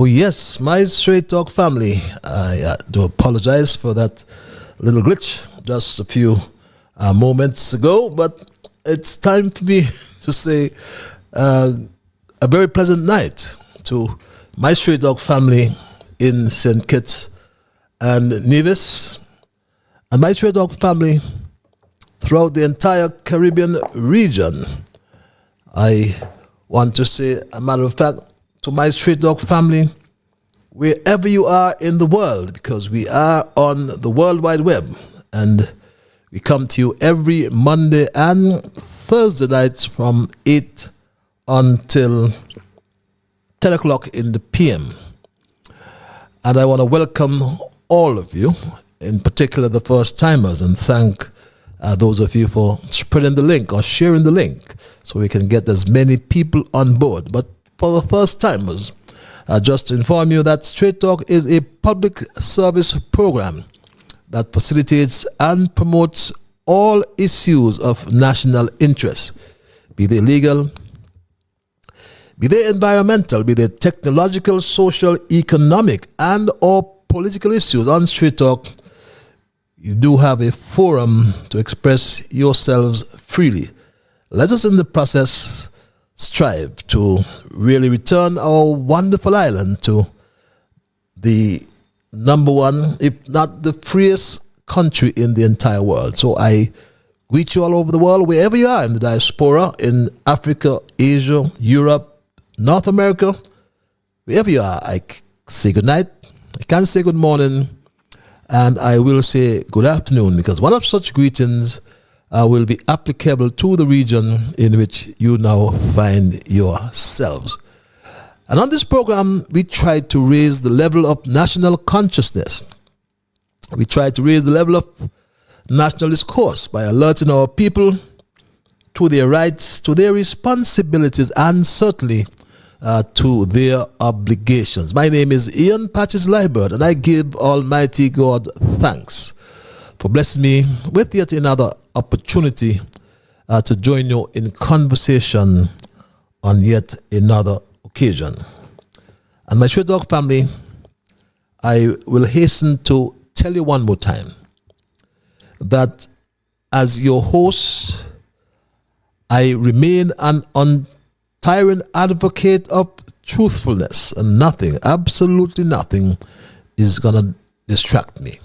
Oh yes, my Straight Talk family. I do apologize for that little glitch just a few moments ago, but it's time for me to say a very pleasant night to my Straight Talk family in St. Kitts and Nevis, and my Straight Talk family throughout the entire Caribbean region. I want to say, a matter of fact, to my Straight Talk family, wherever you are in the world, because we are on the World Wide Web, and we come to you every Monday and Thursday nights from 8 until 10 o'clock in the PM. And I want to welcome all of you, in particular the first timers, and thank those of you for spreading the link or sharing the link so we can get as many people on board. But for the first timers, just to inform you that Straight Talk is a public service program that facilitates and promotes all issues of national interest, be they legal, be they environmental, be they technological, social, economic, and or political issues. On Straight Talk, you do have a forum to express yourselves freely. Let us in the process strive to really return our wonderful island to the number one, if not the freest country in the entire world. So I greet you all over the world, wherever you are in the diaspora, in Africa, Asia, Europe, North America, wherever you are. I say good night, I can say good morning, and I will say good afternoon, because one of such greetings will be applicable to the region in which you now find yourselves. And on this program, we try to raise the level of national consciousness. We try to raise the level of national discourse by alerting our people to their rights, to their responsibilities, and certainly to their obligations. My name is Ian Patches Liebert, and I give Almighty God thanks for blessing me with yet another opportunity to join you in conversation on yet another occasion. And my Straight Talk family, I will hasten to tell you one more time that as your host, I remain an untiring advocate of truthfulness, and nothing, absolutely nothing, is going to distract me.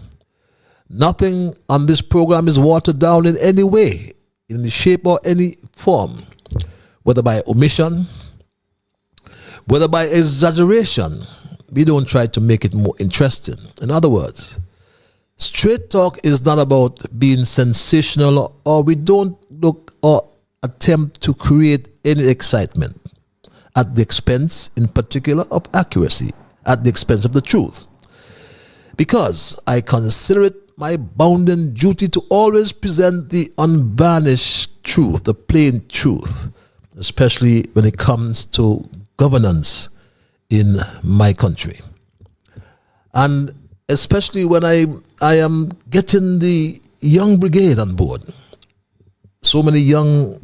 Nothing on this program is watered down in any way, in any shape or any form, whether by omission, whether by exaggeration. We don't try to make it more interesting. In other words, Straight Talk is not about being sensational, or we don't look or attempt to create any excitement at the expense, in particular, of accuracy, at the expense of the truth. Because I consider it my bounden duty to always present the unvarnished truth, the plain truth, especially when it comes to governance in my country. And especially when I am getting the young brigade on board. So many young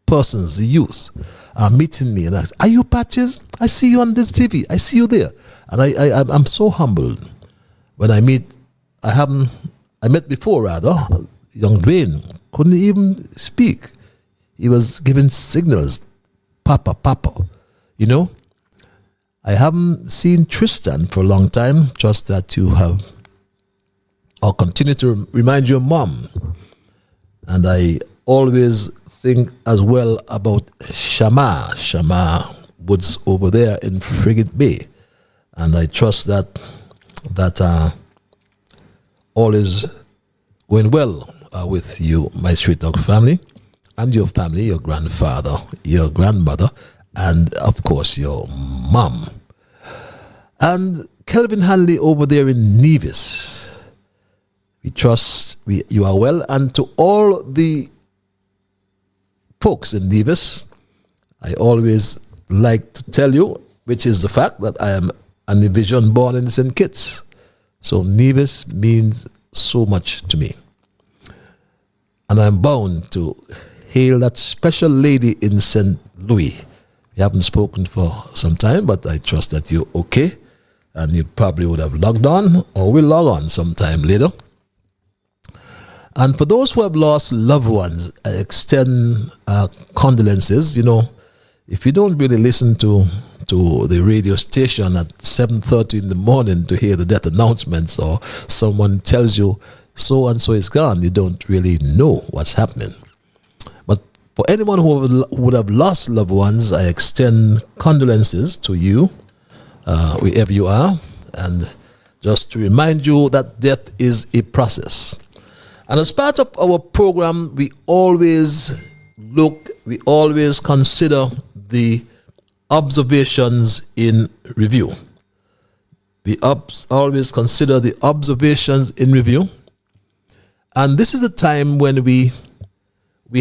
persons, the youth, are meeting me and ask, "Are you Patches? I see you on this TV. I see you there." And I'm so humbled when I meet. I met before, rather, young Dwayne couldn't even speak. He was giving signals, "Papa, Papa," you know. I haven't seen Tristan for a long time, just that you have, or continue to remind your mom. And I always think as well about Shama Woods over there in Frigate Bay. And I trust that all is going well with you, my Straight Talk family, and your family, your grandfather, your grandmother, and of course your mom. And Kelvin Hanley over there in Nevis. We trust you are well. And to all the folks in Nevis, I always like to tell you, which is the fact, that I am an Nevisian born in St. Kitts. So Nevis means so much to me. And I'm bound to hail that special lady in St. Louis. We haven't spoken for some time, but I trust that you're okay. And you probably would have logged on or will log on sometime later. And for those who have lost loved ones, I extend condolences. You know, if you don't really listen to the radio station at 7:30 in the morning to hear the death announcements, or someone tells you so and so is gone, you don't really know what's happening. But for anyone who would have lost loved ones, I extend condolences to you, wherever you are, and just to remind you that death is a process. And as part of our program, we always consider the observations in review. We always consider the observations in review. And this is the time when we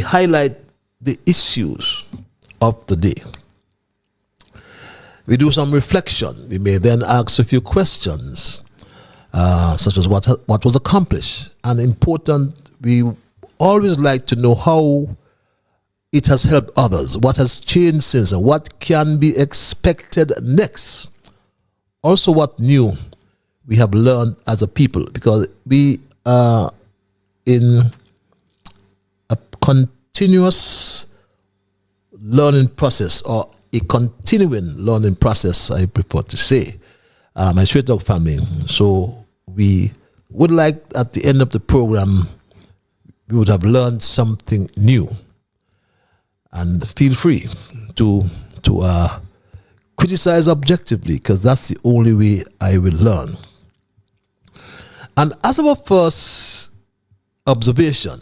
highlight the issues of the day. We do some reflection. We may then ask a few questions, such as what was accomplished. And important, we always like to know how it has helped others, what has changed since, and what can be expected next. Also, what new we have learned as a people, because we are in a continuous learning process, or a continuing learning process, I prefer to say, my Straight Talk family. So we would like, at the end of the program, we would have learned something new. And feel free to criticize objectively, because that's the only way I will learn. And as our first observation,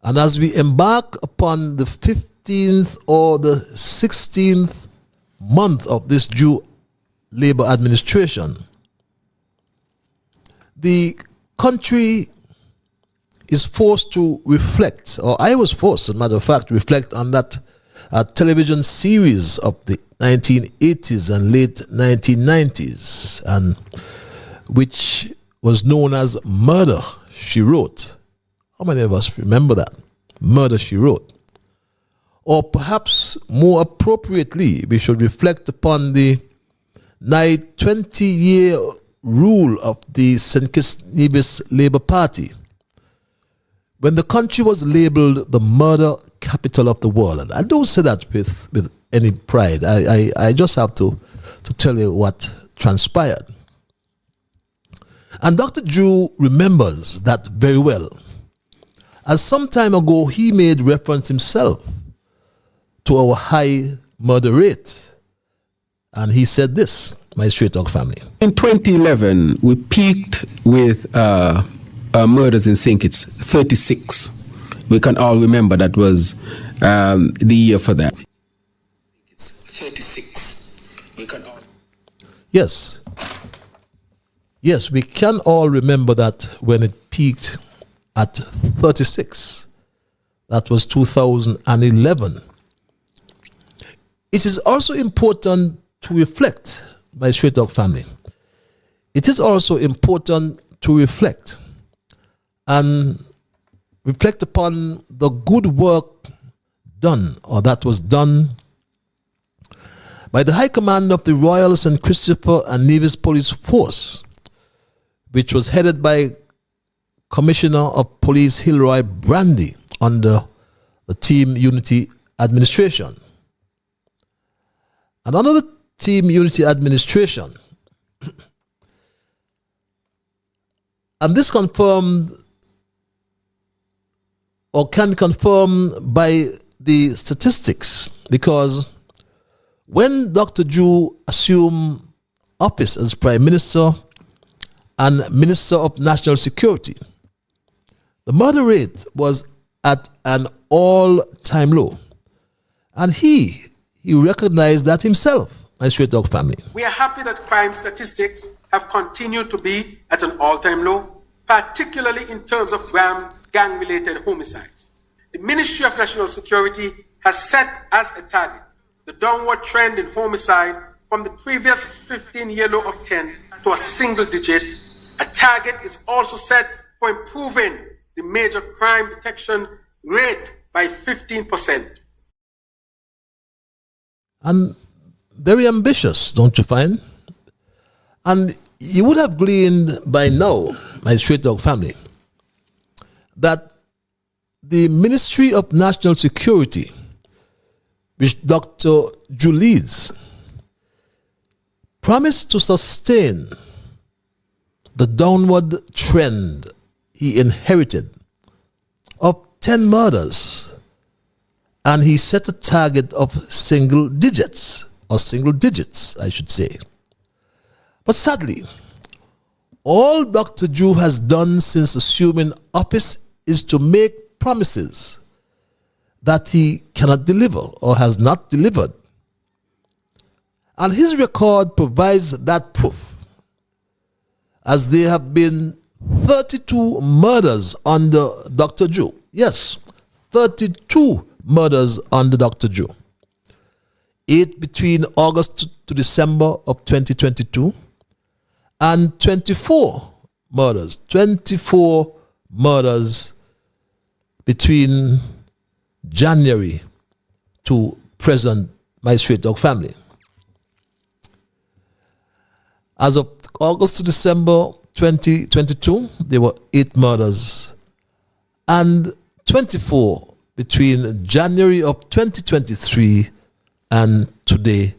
and as we embark upon the 15th or the 16th month of this due labor administration, the country is forced to reflect, or I was forced, as a matter of fact, to reflect on that television series of the 1980s and late 1990s, and which was known as Murder, She Wrote. How many of us remember that? Murder, She Wrote. Or perhaps more appropriately, we should reflect upon the nigh 20-year rule of the St. Kitts Nevis Labour Party, when the country was labeled the murder capital of the world. And I don't say that with any pride. I just have to tell you what transpired. And Dr. Drew remembers that very well, as some time ago he made reference himself to our high murder rate. And he said this, my Straight Talk family. In 2011, we peaked with murders in St. Kitts, 36. We can all remember that was the year for that. It's 36. We can all. Yes. Yes, we can all remember that when it peaked at 36. That was 2011. It is also important to reflect, my Straight Talk family. It is also important to reflect and reflect upon the good work done, or that was done, by the High Command of the Royal St. Christopher and Nevis Police Force, which was headed by Commissioner of Police Hilroy Brantley under the Team Unity Administration. And under the Team Unity Administration, and this confirmed, or can be confirmed by the statistics, because when Dr. Drew assumed office as Prime Minister and Minister of National Security, the murder rate was at an all-time low. And he recognized that himself, my Straight Talk family. We are happy that crime statistics have continued to be at an all-time low, particularly in terms of gang-related homicides. The Ministry of National Security has set as a target the downward trend in homicide from the previous 15-year low of 10 to a single digit. A target is also set for improving the major crime detection rate by 15%. and very ambitious, don't you find? And you would have gleaned by now, my Straight Talk family, that the Ministry of National Security, which Dr. Ju leads, promised to sustain the downward trend he inherited of 10 murders, and he set a target of single digits, I should say. But sadly, all Dr. Ju has done since assuming office is to make promises that he cannot deliver or has not delivered. And his record provides that proof, as there have been 32 murders under Dr. Ju. Yes, 32 murders under Dr. Ju. 8 between August to December of 2022, and 24 murders between January to present, my Straight Dog family. As of August to December 2022, there were 8 murders, and 24 between January of 2023 and today,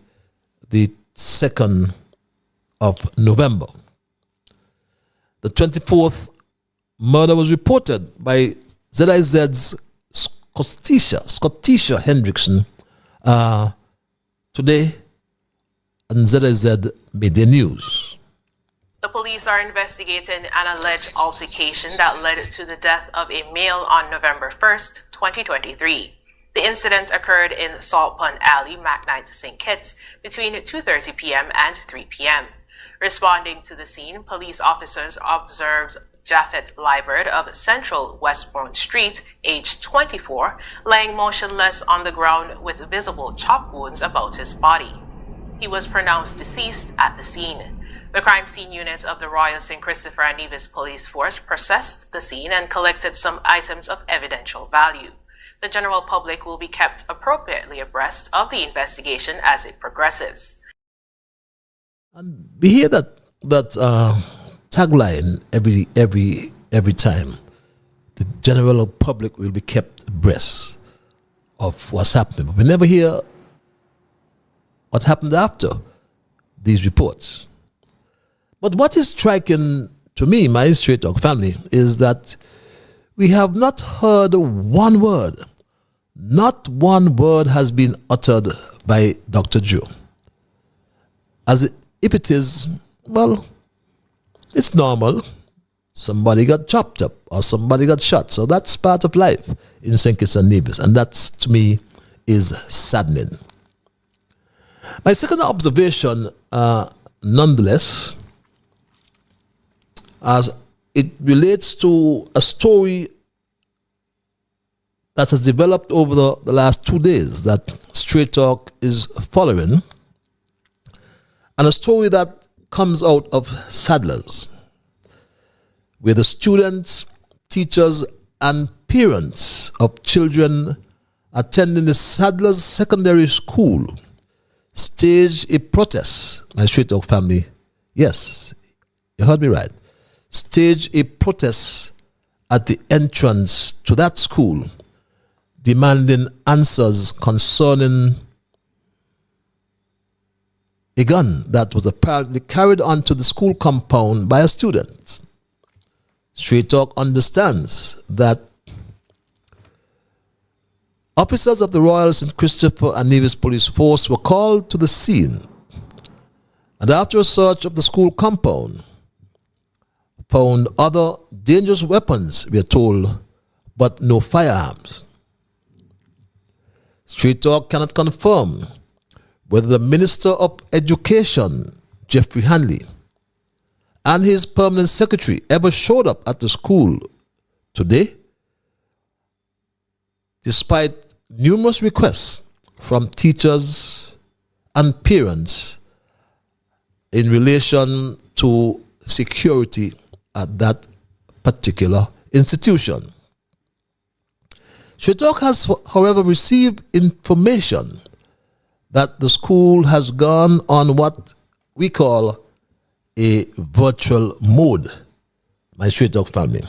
the 2nd of November. The 24th murder was reported by ZIZ's Scottisha Hendrickson today, and ZIZ Media News. The police are investigating an alleged altercation that led to the death of a male on November 1st, 2023. The incident occurred in Salt Pond Alley, McKnight, St. Kitts, between 2:30 p.m. and 3 p.m. Responding to the scene, police officers observed Japhet Liebert of Central Westbourne Street, aged 24, lying motionless on the ground with visible chop wounds about his body. He was pronounced deceased at the scene. The crime scene unit of the Royal St. Christopher and Nevis Police Force processed the scene and collected some items of evidential value. The general public will be kept appropriately abreast of the investigation as it progresses. And we hear that tagline every time. The general public will be kept abreast of what's happening. But we never hear what happened after these reports. But what is striking to me, my Straight Dog family, is that we have not heard one word. Not one word has been uttered by Dr. Ju. As if it is, well, it's normal. Somebody got chopped up or somebody got shot. So that's part of life in St. Kitts and Nevis. And that, to me, is saddening. My second observation, nonetheless, as it relates to a story that has developed over the last 2 days that Straight Talk is following, and a story that comes out of Sadler's, where the students, teachers, and parents of children attending the Sadler's Secondary School staged a protest. My Straight Talk family, yes, you heard me right, staged a protest at the entrance to that school, demanding answers concerning a gun that was apparently carried onto the school compound by a student. Straight Talk understands that officers of the Royal St. Christopher and Nevis Police Force were called to the scene, and after a search of the school compound, found other dangerous weapons, we are told, but no firearms. Straight Talk cannot confirm whether the Minister of Education, Jeffrey Hanley, and his permanent secretary ever showed up at the school today, despite numerous requests from teachers and parents in relation to security at that particular institution. Straight Talk has, however, received information that the school has gone on what we call a virtual mode, my Straight Talk family.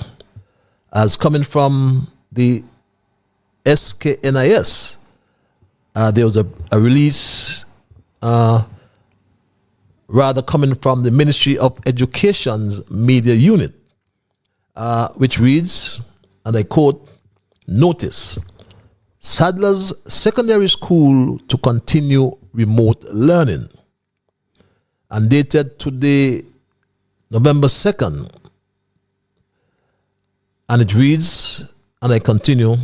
As coming from the SKNIS, there was a release rather coming from the Ministry of Education's media unit, which reads, and I quote, "Notice, Sadler's Secondary School to continue remote learning." And dated today, November 2nd. And it reads, and I continue,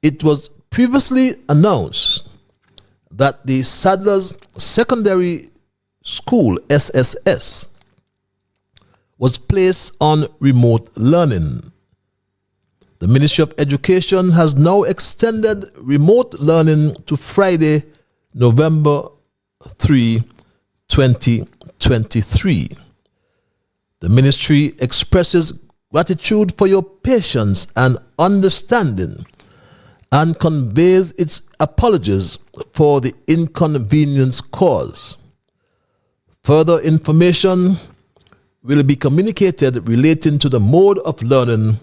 "It was previously announced that the Sadler's Secondary School, SSS, was placed on remote learning. The Ministry of Education has now extended remote learning to Friday, November 3, 2023. The ministry expresses gratitude for your patience and understanding and conveys its apologies for the inconvenience caused. Further information will be communicated relating to the mode of learning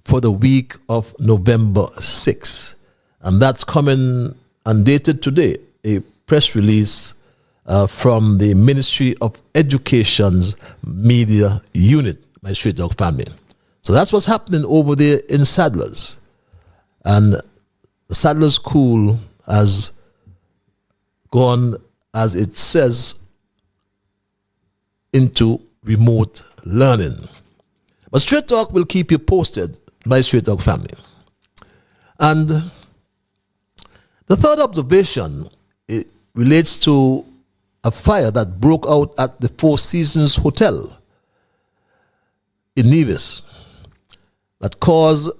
for the week of November 6th." And that's coming and dated today, a press release from the Ministry of Education's media unit, my Straight Dog family. So that's what's happening over there in Sadler's. And the Sadler's School has gone, as it says, into remote learning. But Straight Talk will keep you posted, my Straight Talk family. And the third observation, it relates to a fire that broke out at the Four Seasons Hotel in Nevis that caused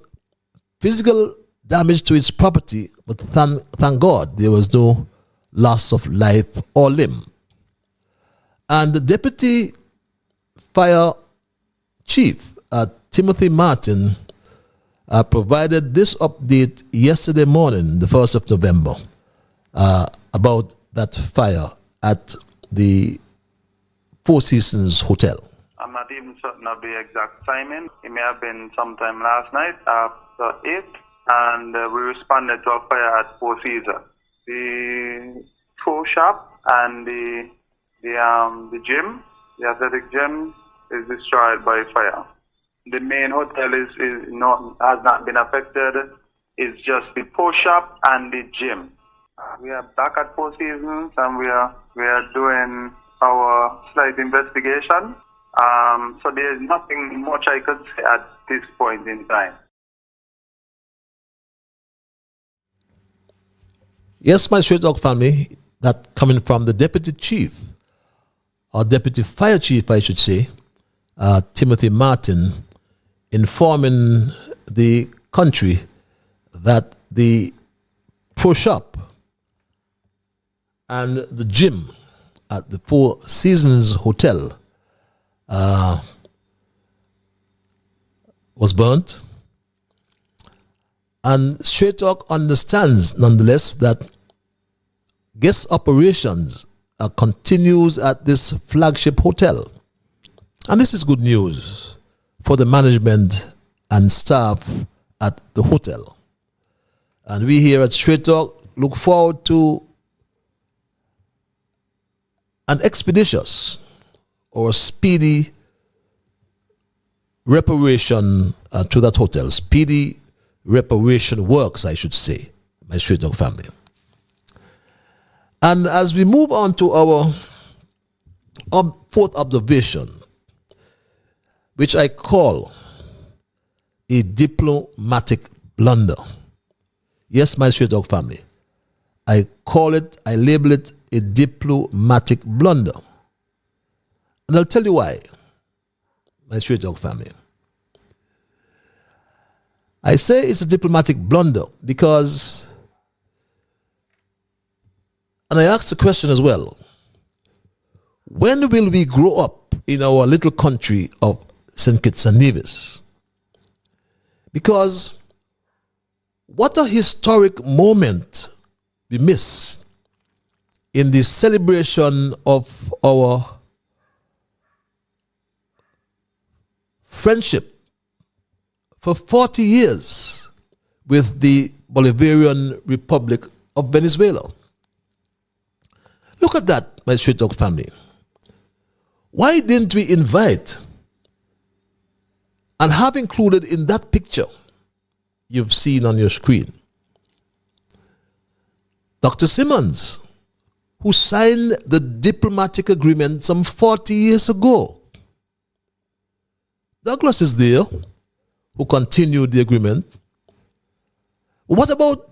physical damage to its property, but thank God there was no loss of life or limb. And the Deputy Fire Chief, Timothy Martin, provided this update yesterday morning, the 1st of November, about that fire at the Four Seasons Hotel. I'm not even certain of the exact timing. It may have been sometime last night after 8, and we responded to a fire at Four Seasons. The pro shop and the gym, the athletic gym, is destroyed by fire. The main hotel has not been affected. It's just the pro shop and the gym. We are back at Four Seasons, and we are doing our slight investigation. So there's nothing much I could say at this point in time. Yes, my Straight Dog family, that coming from the Deputy Chief, or Deputy Fire Chief, I should say, Timothy Martin, informing the country that the pro shop and the gym at the Four Seasons Hotel was burnt. And Straight Talk understands, nonetheless, that guest operations continues at this flagship hotel. And this is good news for the management and staff at the hotel. And we here at Straight Talk look forward to an expeditious or speedy reparation to that hotel. Speedy reparation works, I should say, my Straight Dog family. And as we move on to our fourth observation, which I call a diplomatic blunder. Yes, my Straight Dog family. I label it a diplomatic blunder. And I'll tell you why, my Straight Dog family. I say it's a diplomatic blunder because, and I ask the question as well, when will we grow up in our little country of St. Kitts and Nevis? Because what a historic moment we miss in the celebration of our friendship for 40 years with the Bolivarian Republic of Venezuela. Look at that, my Straight Talk family. Why didn't we invite and have included in that picture you've seen on your screen Dr. Simmons, who signed the diplomatic agreement some 40 years ago? Douglas is there, who continued the agreement. What about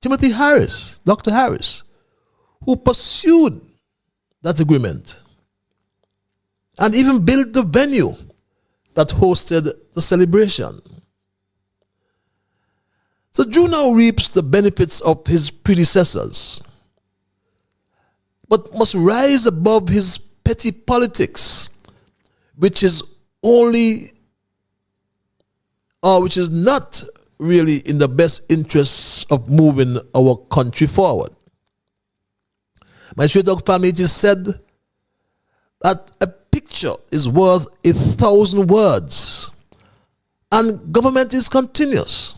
Timothy Harris, Dr. Harris, who pursued that agreement and even built the venue that hosted the celebration? So Drew now reaps the benefits of his predecessors, but must rise above his petty politics, which is not really in the best interests of moving our country forward. My Straight Talk family, it is said that a picture is worth 1,000 words, and government is continuous.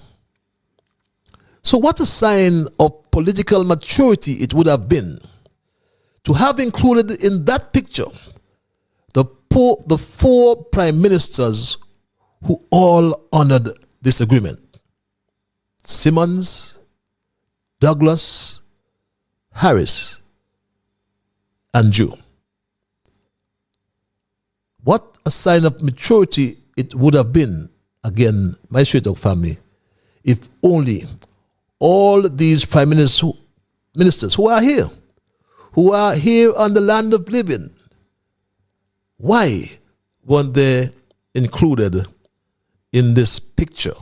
So what a sign of political maturity it would have been to have included in that picture the four prime ministers who all honored this agreement: Simmons, Douglas, Harris, and Drew. What a sign of maturity it would have been, again, my Straight Talk family, if only all these prime ministers who are here on the land of living, why weren't they included in this picture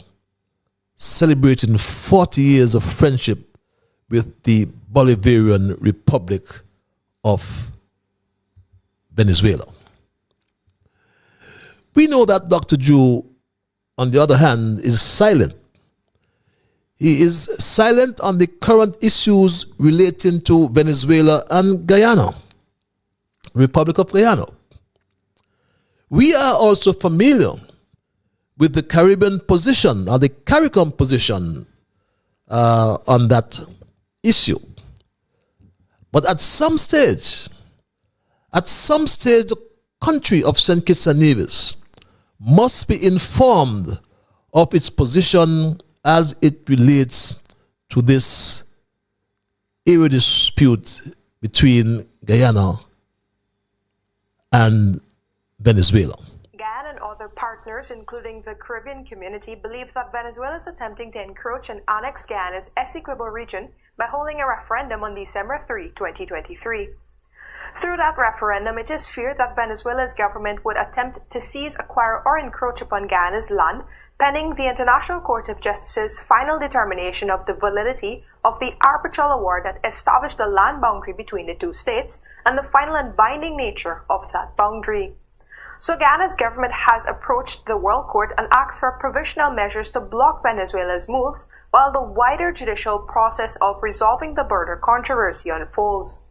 celebrating 40 years of friendship with the Bolivarian Republic of Venezuela? We know that Dr. Drew, on the other hand, is silent. He is silent on the current issues relating to Venezuela and Guyana, Republic of Guyana. We are also familiar with the Caribbean position, or the CARICOM position on that issue. But at some stage, the country of St. Kitts and Nevis must be informed of its position as it relates to this area dispute between Guyana and Venezuela. Guyana and other partners, including the Caribbean community, believe that Venezuela is attempting to encroach and annex Guyana's Essequibo region by holding a referendum on December 3, 2023. Through that referendum, it is feared that Venezuela's government would attempt to seize, acquire, or encroach upon Guyana's land, pending the International Court of Justice's final determination of the validity of the arbitral award that established the land boundary between the two states and the final and binding nature of that boundary. So Guyana's government has approached the World Court and asked for provisional measures to block Venezuela's moves while the wider judicial process of resolving the border controversy unfolds.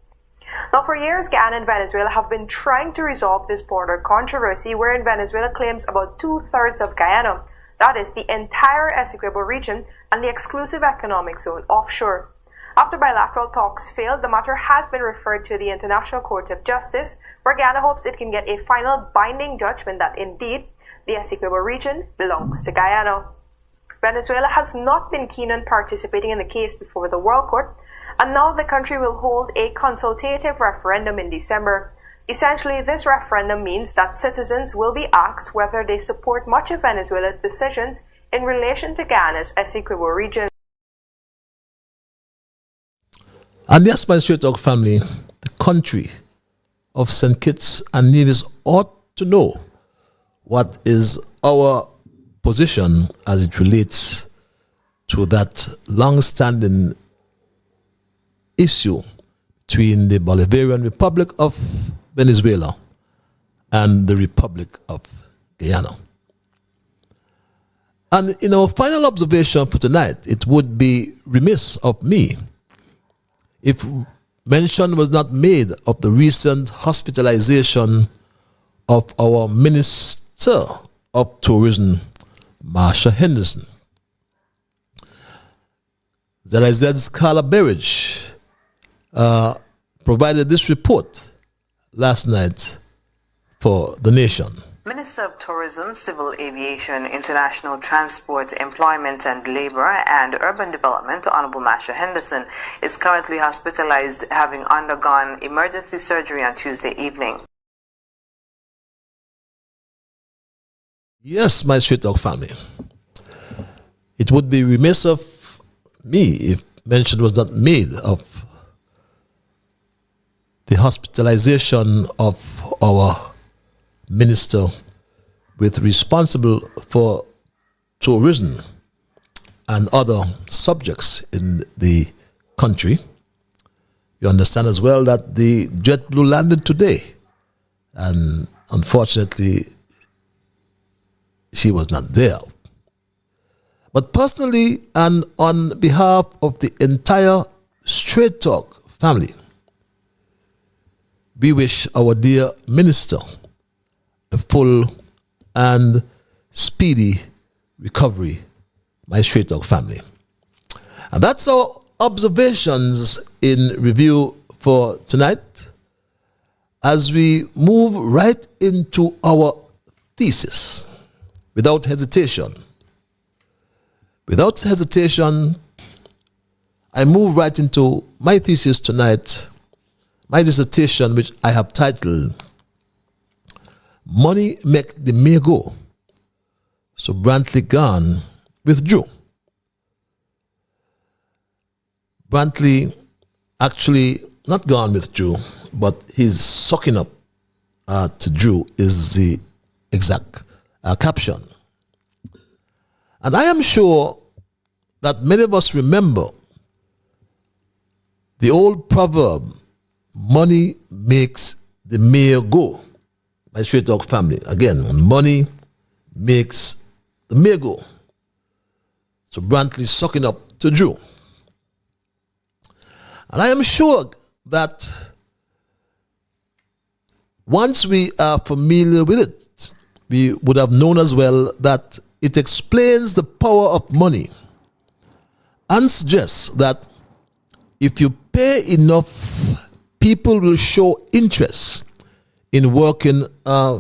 Now, for years, Guyana and Venezuela have been trying to resolve this border controversy, wherein Venezuela claims about 2/3 of Guyana, that is, the entire Essequibo region and the exclusive economic zone offshore. After bilateral talks failed, the matter has been referred to the International Court of Justice, where Guyana hopes it can get a final binding judgment that indeed the Essequibo region belongs to Guyana. Venezuela has not been keen on participating in the case before the World Court, and now the country will hold a consultative referendum in December. Essentially, this referendum means that citizens will be asked whether they support much of Venezuela's decisions in relation to Guyana's Essequibo region. And yes, my Straight Talk family, the country of St. Kitts and Nevis ought to know what is our position as it relates to that long-standing issue between the Bolivarian Republic of Venezuela and the Republic of Guyana. And in our final observation for tonight, it would be remiss of me if mention was not made of the recent hospitalization of our Minister of Tourism, Marsha Henderson. ZIZ's Carla Berridge provided this report last night for the nation. Minister of Tourism, Civil Aviation, International Transport, Employment and Labour and Urban Development, Honourable Marsha Henderson, is currently hospitalized, having undergone emergency surgery on Tuesday evening. Yes, my Straight Talk family. It would be remiss of me if mention was not made of the hospitalization of our minister with responsible for tourism and other subjects in the country. You understand as well that the JetBlue landed today, and unfortunately she was not there. But personally and on behalf of the entire Straight Talk family, we wish our dear minister a full and speedy recovery, my Straight Talk family. And that's our observations in review for tonight as we move right into our thesis. Without hesitation, I move right into my thesis tonight, my dissertation, which I have titled, Money Make the Mayor Go. So Brantley gone withdrew. Brantley actually not gone withdrew, but his sucking up to Drew is the exact caption. And I am sure that many of us remember the old proverb, money makes the mayor go. My Straight Talk family. Again, money makes the mayor go. So Brantley sucking up to Drew. And I am sure that once we are familiar with it, we would have known as well that it explains the power of money and suggests that if you pay enough, people will show interest in working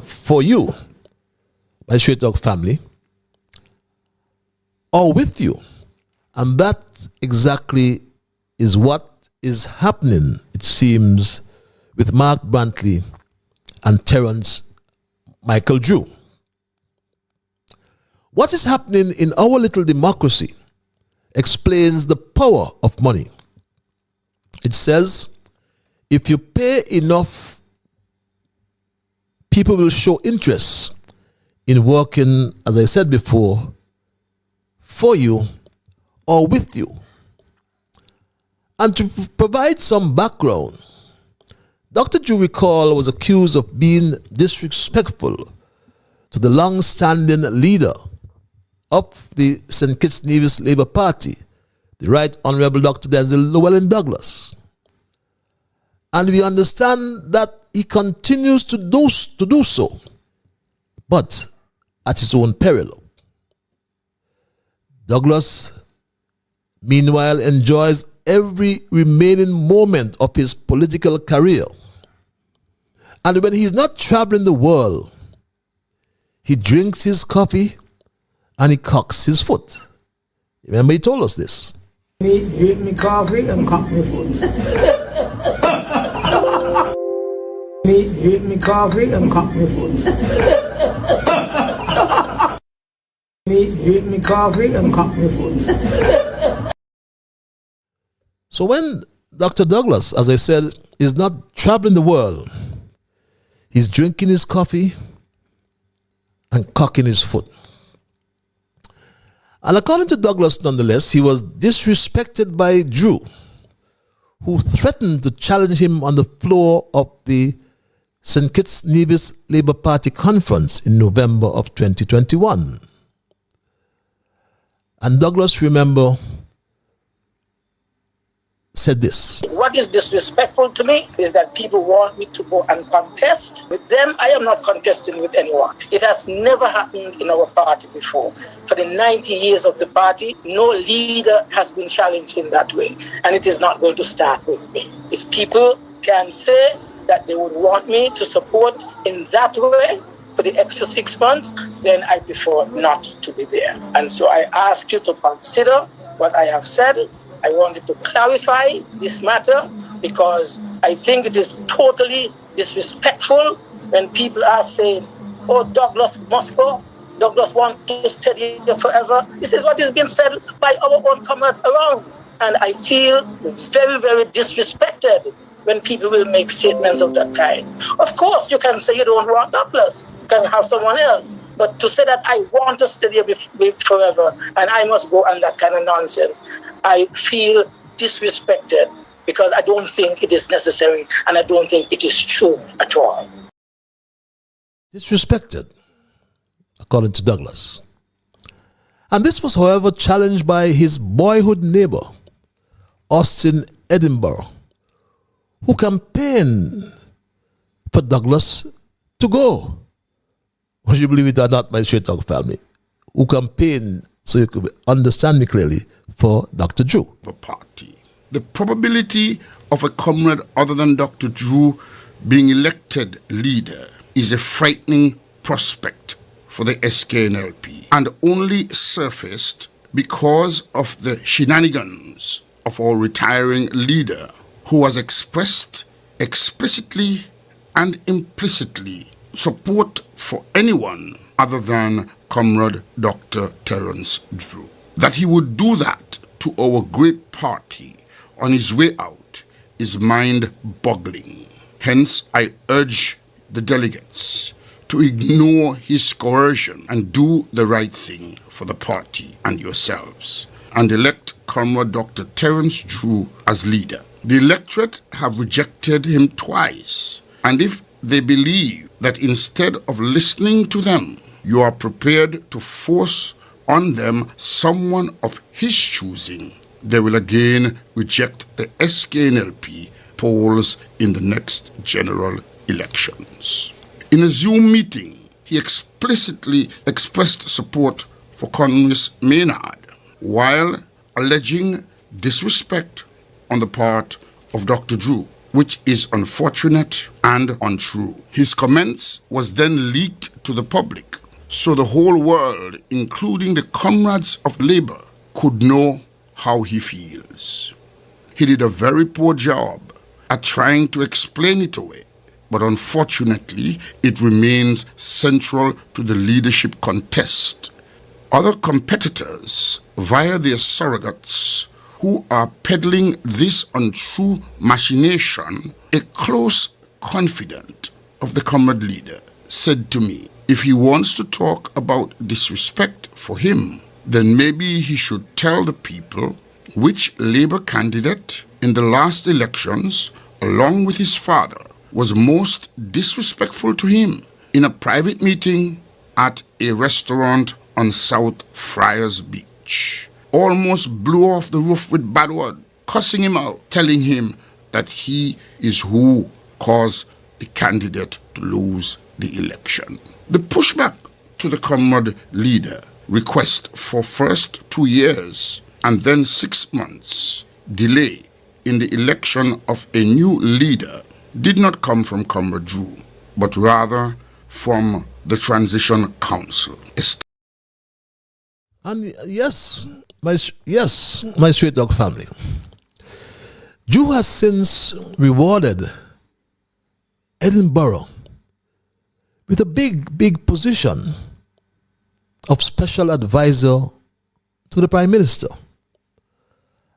for you, my Straight Talk family, or with you. And that exactly is what is happening, it seems, with Mark Brantley and Terence Michael Drew. What is happening in our little democracy explains the power of money. It says, if you pay enough, people will show interest in working, as I said before, for you or with you. And to provide some background, Dr. Drew Recall was accused of being disrespectful to the long-standing leader of the St. Kitts Nevis Labour Party, the Right Honourable Dr. Denzel Llewellyn Douglas. And we understand that he continues to do so, but at his own peril. Douglas, meanwhile, enjoys every remaining moment of his political career. And when he's not traveling the world, he drinks his coffee and he cocks his foot. Remember, he told us this. Me drink me coffee and cock me foot. Me drink me coffee and cock me foot. Me drink me coffee and cock me foot. So when Dr. Douglas, as I said, is not traveling the world, he's drinking his coffee and cocking his foot. And according to Douglas, nonetheless, he was disrespected by Drew, who threatened to challenge him on the floor of the St. Kitts Nevis Labour Party conference in November of 2021. And Douglas, remember, said this. What is disrespectful to me is that people want me to go and contest with them. I am not contesting with anyone. It has never happened in our party before. For the 90 years of the party, no leader has been challenged in that way. And it is not going to start with me. If people can say that they would want me to support in that way for the extra 6 months, then I prefer not to be there. And so I ask you to consider what I have said. I wanted to clarify this matter because I think it is totally disrespectful when people are saying, oh, Douglas must go. Douglas wants to stay here forever. This is what is being said by our own comrades around. And I feel very, very disrespected when people will make statements of that kind. Of course, you can say you don't want Douglas. You can have someone else. But to say that I want to stay here forever and I must go and that kind of nonsense, I feel disrespected because I don't think it is necessary and I don't think it is true at all. Disrespected, according to Douglas. And this was, however, challenged by his boyhood neighbor, Austin Edinburgh, who campaigned for Douglas to go. Would you believe it or not, my Straight Talk family? Who campaigned, so you could understand me clearly, for Dr. Drew. The party. The probability of a comrade other than Dr. Drew being elected leader is a frightening prospect for the SKNLP and only surfaced because of the shenanigans of our retiring leader, who has expressed explicitly and implicitly support for anyone other than Comrade Dr. Terence Drew. That he would do that to our great party on his way out is mind-boggling. Hence, I urge the delegates to ignore his coercion and do the right thing for the party and yourselves, and elect Comrade Dr. Terence Drew as leader. The electorate have rejected him twice, and if they believe that instead of listening to them, you are prepared to force on them someone of his choosing, they will again reject the SKNLP polls in the next general elections. In a Zoom meeting, he explicitly expressed support for Congress Maynard, while alleging disrespect on the part of Dr. Drew, which is unfortunate and untrue. His comments was then leaked to the public, so the whole world, including the comrades of labor, could know how he feels. He did a very poor job at trying to explain it away, but unfortunately, it remains central to the leadership contest. Other competitors, via their surrogates, who are peddling this untrue machination, a close confidant of the comrade leader said to me, if he wants to talk about disrespect for him, then maybe he should tell the people which Labour candidate in the last elections, along with his father, was most disrespectful to him in a private meeting at a restaurant on South Friars Beach. Almost blew off the roof with bad word, cussing him out, telling him that he is who caused the candidate to lose the election. The pushback to the comrade leader request for first 2 years and then 6 months delay in the election of a new leader did not come from Comrade Drew, but rather from the Transition Council. And yes, my Straight Dog family, Drew has since rewarded Edinburgh with a big position of special advisor to the Prime Minister.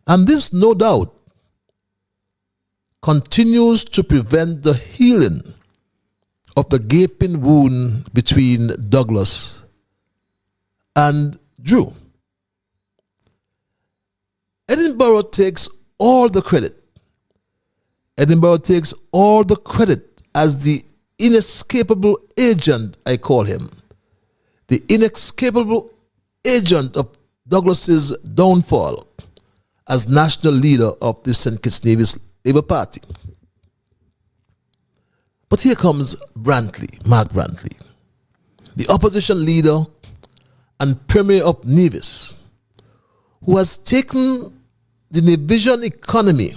And this, no doubt, continues to prevent the healing of the gaping wound between Douglas and Drew. Edinburgh takes all the credit. Edinburgh takes all the credit as the inescapable agent, I call him, the inescapable agent of Douglas's downfall as national leader of the St. Kitts Nevis Labour Party. But here comes Brantley, Mark Brantley, the opposition leader and premier of Nevis, who has taken the Nevisian economy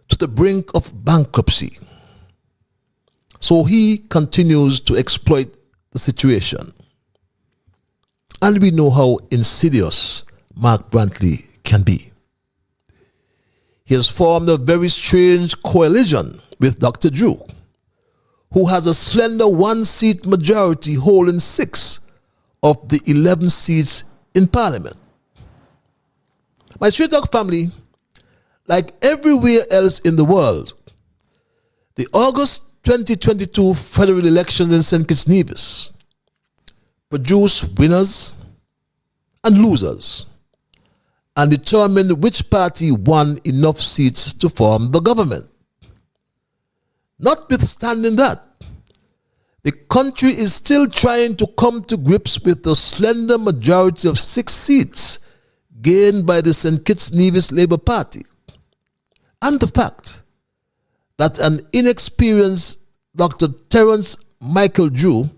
to the brink of bankruptcy. So he continues to exploit the situation. And we know how insidious Mark Brantley can be. He has formed a very strange coalition with Dr. Drew, who has a slender one-seat majority holding 6 of the 11 seats in Parliament. My Straight Talk family, like everywhere else in the world, the August 2022 federal elections in St. Kitts Nevis produce winners and losers and determine which party won enough seats to form the government. Notwithstanding that, the country is still trying to come to grips with the slender majority of 6 seats gained by the St. Kitts Nevis Labour Party, and the fact that an inexperienced Dr. Terence Michael Drew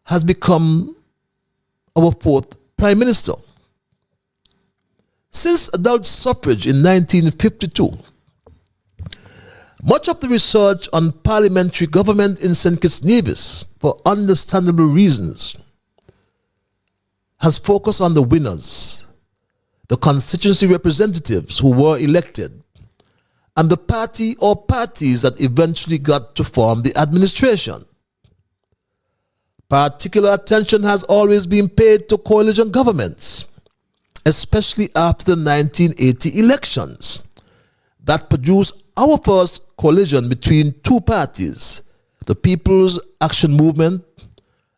has become our 4th Prime Minister. Since adult suffrage in 1952, much of the research on parliamentary government in St. Kitts Nevis, for understandable reasons, has focused on the winners, the constituency representatives who were elected, and the party or parties that eventually got to form the administration. Particular attention has always been paid to coalition governments, especially after the 1980 elections, that produced our first coalition between 2 parties, the People's Action Movement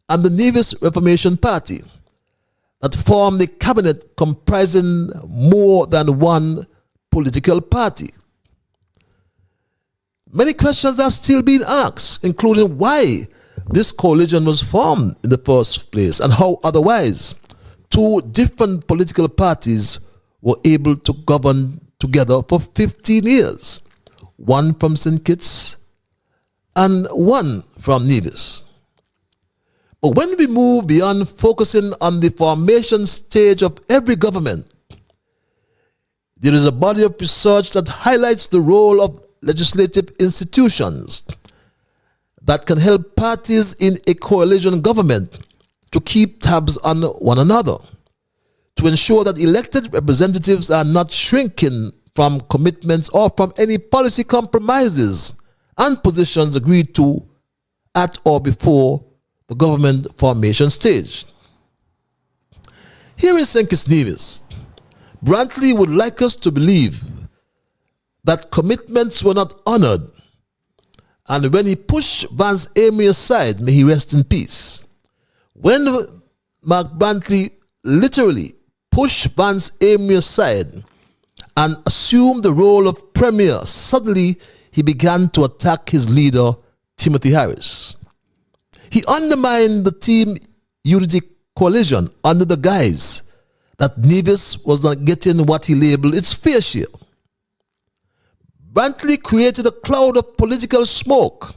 and the Nevis Reformation Party, that formed a cabinet comprising more than one political party. Many questions are still being asked, including why this coalition was formed in the first place and how otherwise 2 different political parties were able to govern together for 15 years. One from St. Kitts and one from Nevis. But when we move beyond focusing on the formation stage of every government, there is a body of research that highlights the role of legislative institutions that can help parties in a coalition government to keep tabs on one another, to ensure that elected representatives are not shrinking from commitments or from any policy compromises and positions agreed to at or before the government formation stage. Here in St. Kitts Nevis, Brantley would like us to believe that commitments were not honored, and when he pushed Vance Amory aside, may he rest in peace, when Mark Brantley literally pushed Vance Amory aside and assumed the role of premier, suddenly he began to attack his leader, Timothy Harris. He undermined the Team Unity coalition under the guise that Nevis was not getting what he labeled its fair share. Brantley created a cloud of political smoke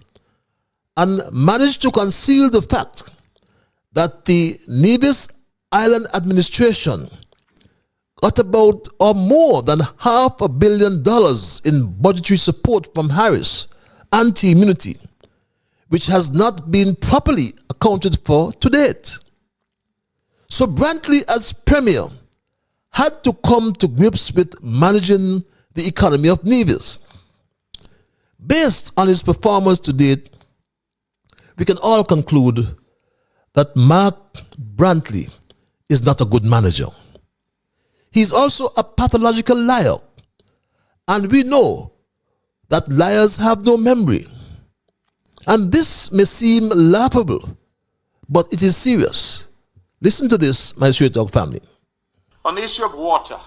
and managed to conceal the fact that the Nevis Island administration got about or more than $500 million in budgetary support from Harris and Team Unity, which has not been properly accounted for to date. So Brantley, as Premier, had to come to grips with managing the economy of Nevis. Based on his performance to date, we can all conclude that Mark Brantley is not a good manager. He is also a pathological liar, and we know that liars have no memory. And this may seem laughable, but it is serious. Listen to this, my Straight Talk family. On the issue of water,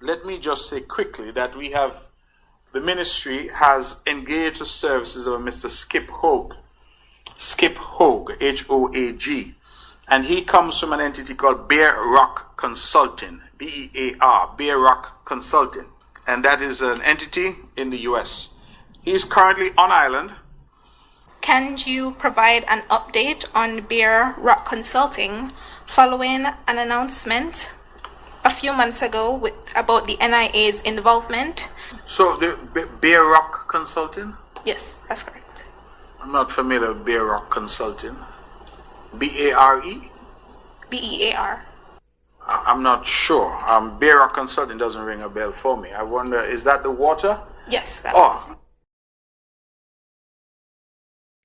let me just say quickly that the ministry has engaged the services of Mr. Skip Hoag, H-O-A-G, and he comes from an entity called Bear Rock Consulting, B-E-A-R, Bear Rock Consulting. and that is an entity in the US. He is currently on island. Can you provide an update on Bear Rock Consulting following an announcement a few months ago about the NIA's involvement? So the Bear Rock Consulting? Yes, that's correct. I'm not familiar with Bear Rock Consulting. B-A-R-E? B-E-A-R. I'm not sure. Bear Rock Consulting doesn't ring a bell for me. I wonder, is that the water? Yes, that Oh.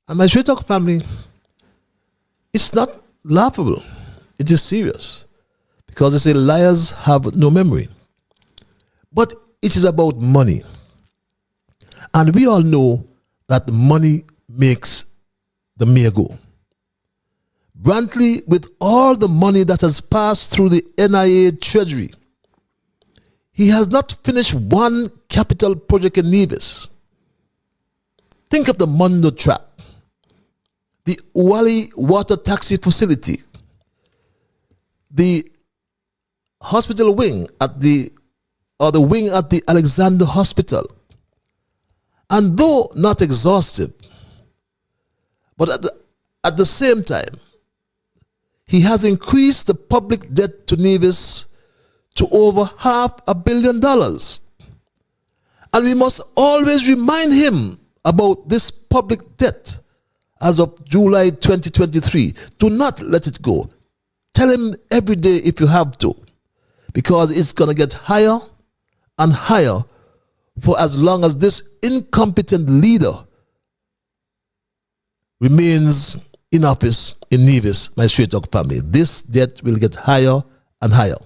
And my Straight Talk family, it's not laughable. It is serious. Because they say liars have no memory. But it is about money. And we all know that money makes the mayor go. Brantley, with all the money that has passed through the NIA treasury, he has not finished one capital project in Nevis. Think of the Mondo Trap, the Wally water taxi facility, the hospital wing at the wing at the Alexander Hospital. And though not exhaustive, but at the same time, he has increased the public debt to Nevis to over $500 million. And we must always remind him about this public debt as of July 2023. Do not let it go. Tell him every day if you have to, because it's going to get higher and higher for as long as this incompetent leader remains in office in Nevis, my Straight Talk family. This debt will get higher and higher.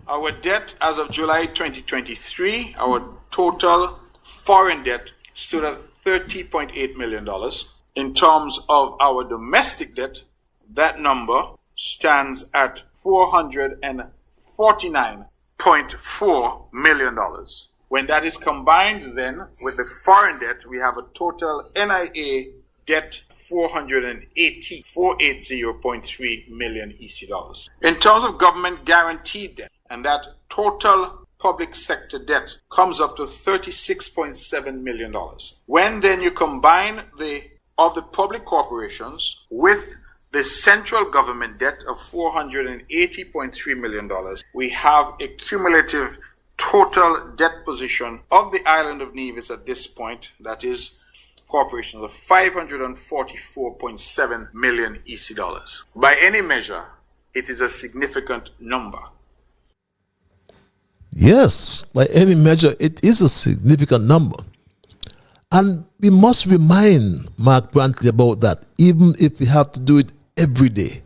Our debt as of July 2023, our total foreign debt stood at $30.8 million. In terms of our domestic debt, that number stands at $449.4 million. When that is combined then with the foreign debt, we have a total NIA debt $480.3 million EC dollars. In terms of government guaranteed debt, and that total public sector debt comes up to $36.7 million. When then you combine the public corporations with the central government debt of $480.3 million, we have a cumulative total debt position of the island of Nevis at this point, that is corporations, of $544.7 million EC dollars. By any measure, it is a significant number. Yes, by any measure, it is a significant number. And we must remind Mark Brantley about that, even if we have to do it every day.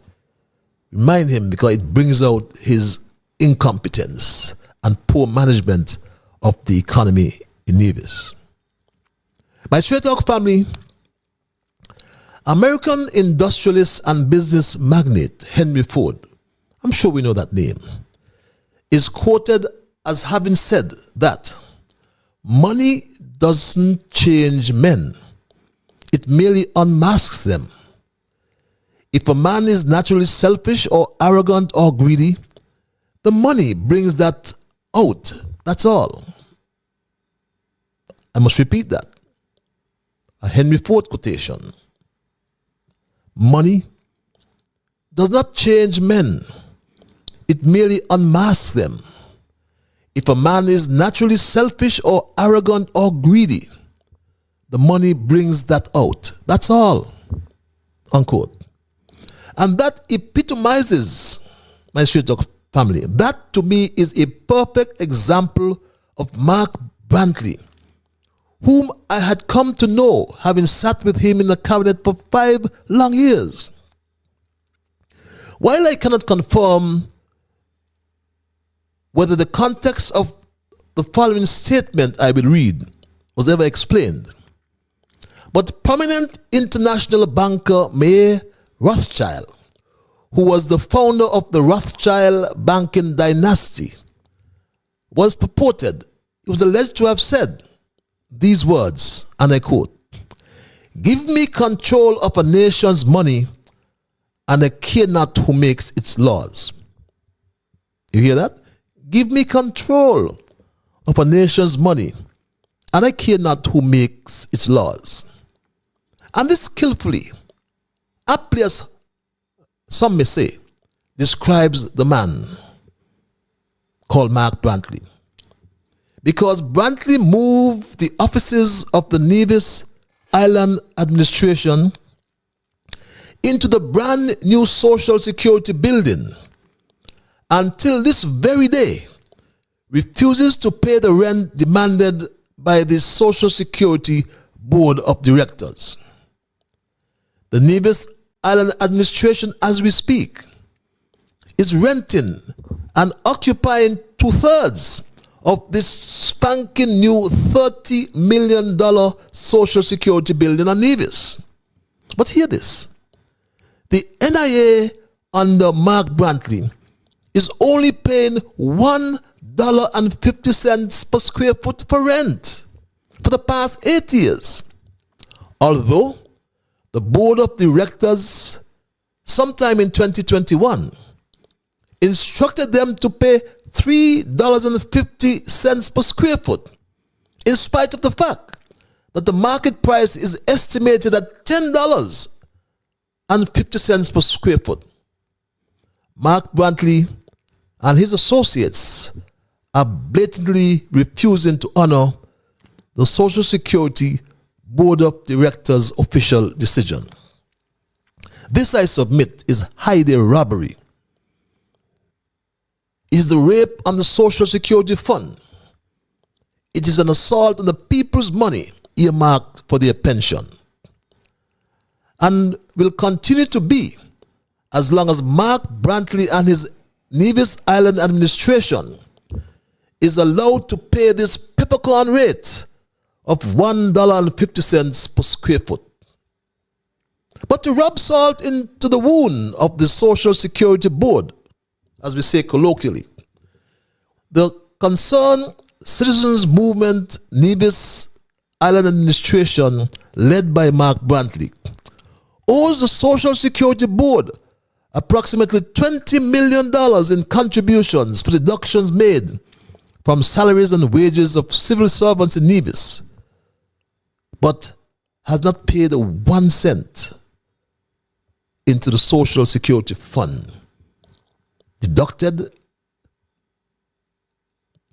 Remind him, because it brings out his incompetence and poor management of the economy in Nevis. My Straight Talk family, American industrialist and business magnate Henry Ford, I'm sure we know that name, is quoted as having said that money doesn't change men, it merely unmasks them. If a man is naturally selfish or arrogant or greedy, the money brings that out. That's all. I must repeat that. A Henry Ford quotation. Money does not change men, it merely unmasks them. If a man is naturally selfish or arrogant or greedy, the money brings that out. That's all. Unquote. And that epitomizes my Straight Talk family. That to me is a perfect example of Mark Brantley, whom I had come to know, having sat with him in the cabinet for 5 long years. While I cannot confirm whether the context of the following statement I will read was ever explained, but prominent international banker Mare Rothschild, who was the founder of the Rothschild banking dynasty, was alleged to have said these words, and I quote, "Give me control of a nation's money, and I care not who makes its laws." You hear that? Give me control of a nation's money, and I care not who makes its laws. And this skillfully, aptly as some may say, describes the man called Mark Brantley. Because Brantley moved the offices of the Nevis Island administration into the brand new Social Security building, until this very day refuses to pay the rent demanded by the Social Security Board of Directors. The Nevis Island administration, as we speak, is renting and occupying 2/3 of this spanking new $30 million Social Security building on Nevis. But hear this. The NIA under Mark Brantley is only paying $1.50 per square foot for rent for the past 8 years. Although the board of directors, sometime in 2021, instructed them to pay $3.50 per square foot, in spite of the fact that the market price is estimated at $10.50 per square foot. Mark Brantley and his associates are blatantly refusing to honor the Social Security Board of Directors' official decision. This, I submit, is highway robbery. It is the rape on the Social Security Fund. It is an assault on the people's money earmarked for their pension, and will continue to be as long as Mark Brantley and his Nevis Island administration is allowed to pay this peppercorn rate of $1.50 per square foot. But to rub salt into the wound of the Social Security Board, as we say colloquially, the Concerned Citizens Movement Nevis Island administration, led by Mark Brantley, owes the Social Security Board approximately $20 million in contributions for deductions made from salaries and wages of civil servants in Nevis, but has not paid 1 cent into the Social Security Fund. Deducted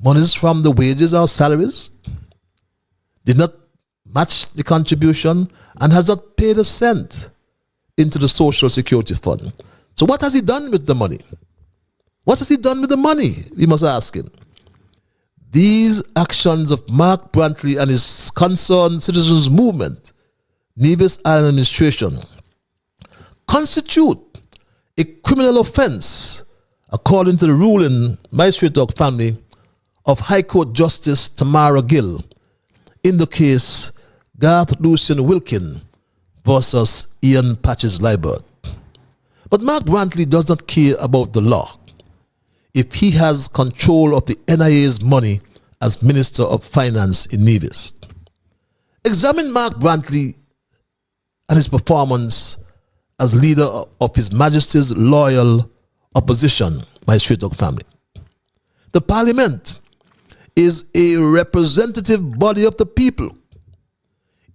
monies from the wages or salaries, did not match the contribution, and has not paid a cent into the Social Security Fund. So what has he done with the money? What has he done with the money? We must ask him. These actions of Mark Brantley and his Concerned Citizens Movement, Nevis Island administration, constitute a criminal offense according to the ruling, my straight talk family, of High Court Justice Tamara Gill in the case Garth Lucian Wilkin versus Ian Patches Libert. But Mark Brantley does not care about the law if he has control of the NIA's money as Minister of Finance in Nevis. Examine Mark Brantley and his performance as leader of His Majesty's loyal opposition, my straight talk family. The Parliament is a representative body of the people.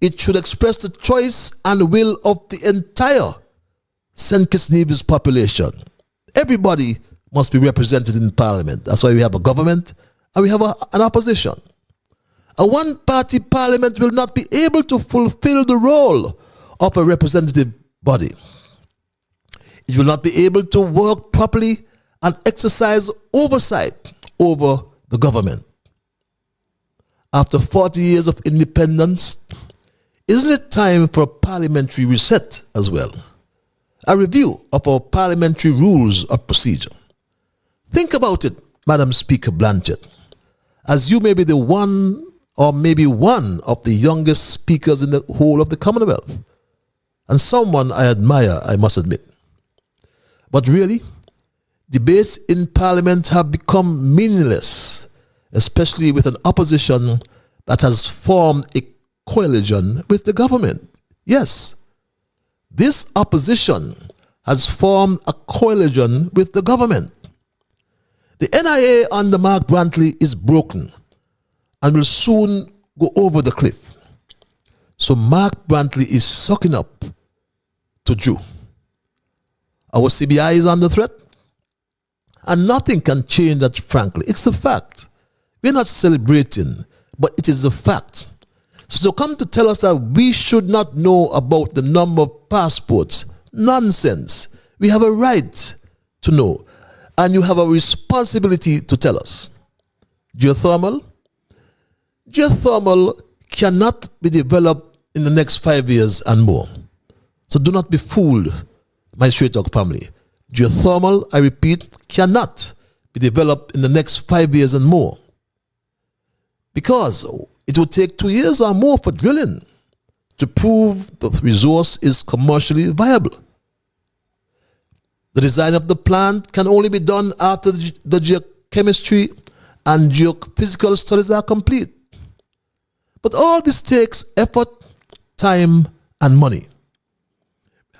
It should express the choice and will of the entire St. Kitts Nevis population. Everybody must be represented in Parliament. That's why we have a government and we have an opposition. A one-party Parliament will not be able to fulfill the role of a representative body. It will not be able to work properly and exercise oversight over the government. After 40 years of independence, isn't it time for a parliamentary reset as well? A review of our parliamentary rules of procedure. Think about it, Madam Speaker Blanchett, as you may be the one or maybe one of the youngest speakers in the whole of the Commonwealth, and someone I admire, I must admit. But really, debates in Parliament have become meaningless, especially with an opposition that has formed a coalition with the government. Yes, this opposition has formed a coalition with the government. The NIA under Mark Brantley is broken, and will soon go over the cliff. So Mark Brantley is sucking up to Drew. Our CBI is under threat, and nothing can change that, frankly. It's a fact. We're not celebrating, but it is a fact. So come to tell us that we should not know about the number of passports. Nonsense. We have a right to know, and you have a responsibility to tell us. Geothermal cannot be developed in the next 5 years and more. So do not be fooled, my Straight Talk family. Geothermal, I repeat, cannot be developed in the next 5 years and more, because it will take 2 years or more for drilling to prove the resource is commercially viable. The design of the plant can only be done after the geochemistry and geophysical studies are complete. But all this takes effort, time, and money.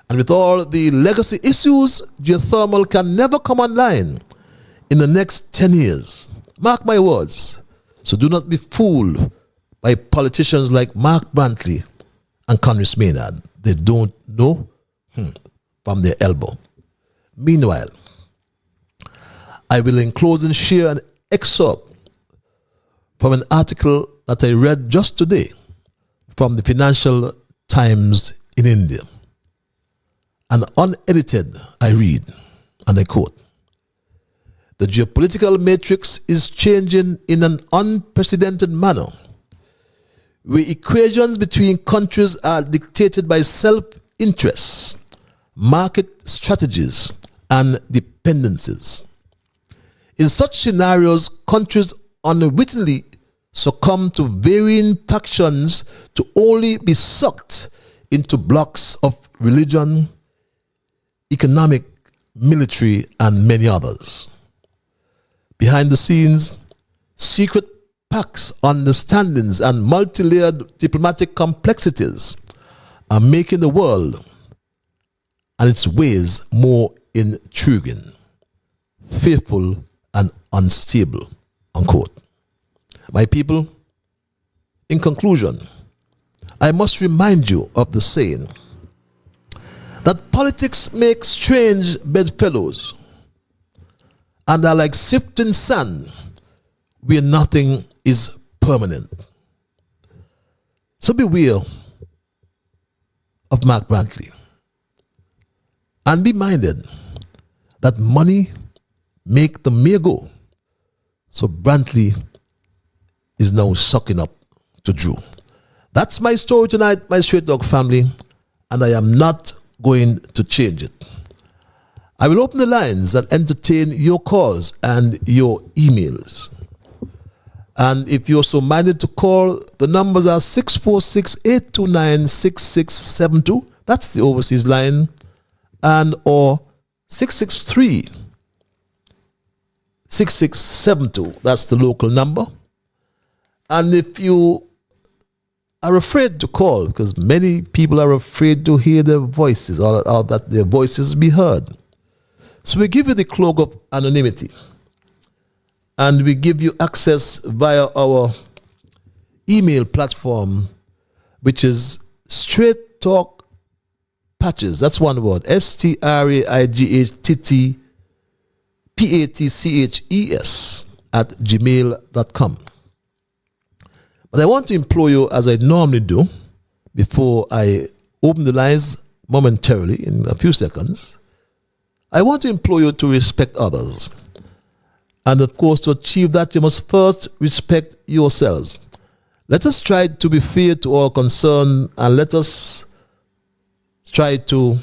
And with all the legacy issues, geothermal can never come online in the next 10 years. Mark my words. So do not be fooled by politicians like Mark Brantley and Congress Maynard. They don't know from their elbow. Meanwhile, I will in closing share an excerpt from an article that I read just today from the Financial Times in India. And unedited, I read, and I quote, "The geopolitical matrix is changing in an unprecedented manner, where equations between countries are dictated by self-interests, market strategies, and dependencies. In such scenarios, countries unwittingly succumb to varying factions to only be sucked into blocks of religion, economic, military, and many others. Behind the scenes, secret pacts, understandings, and multi-layered diplomatic complexities are making the world and its ways more intriguing, fearful, and unstable," unquote. My people, in conclusion, I must remind you of the saying that politics make strange bedfellows and are like sifting sand where nothing is permanent. So beware of Mark Brantley, and be minded that money make the mayor go. So Brantley is now sucking up to Drew. That's my story tonight, my Straight Dog family, and I am not going to change it. I will open the lines and entertain your calls and your emails. And if you're so minded to call, the numbers are 646-829-6672. That's the overseas line. And or 663-6672. That's the local number. And if you are afraid to call, because many people are afraid to hear their voices or that their voices be heard. So we give you the cloak of anonymity. And we give you access via our email platform, which is Straight Talk Patches. That's one word. STRAIGHTTPATCHES @gmail.com. But I want to implore you, as I normally do, before I open the lines momentarily in a few seconds, I want to implore you to respect others. And of course, to achieve that, you must first respect yourselves. Let us try to be fair to all concerned, and let us try to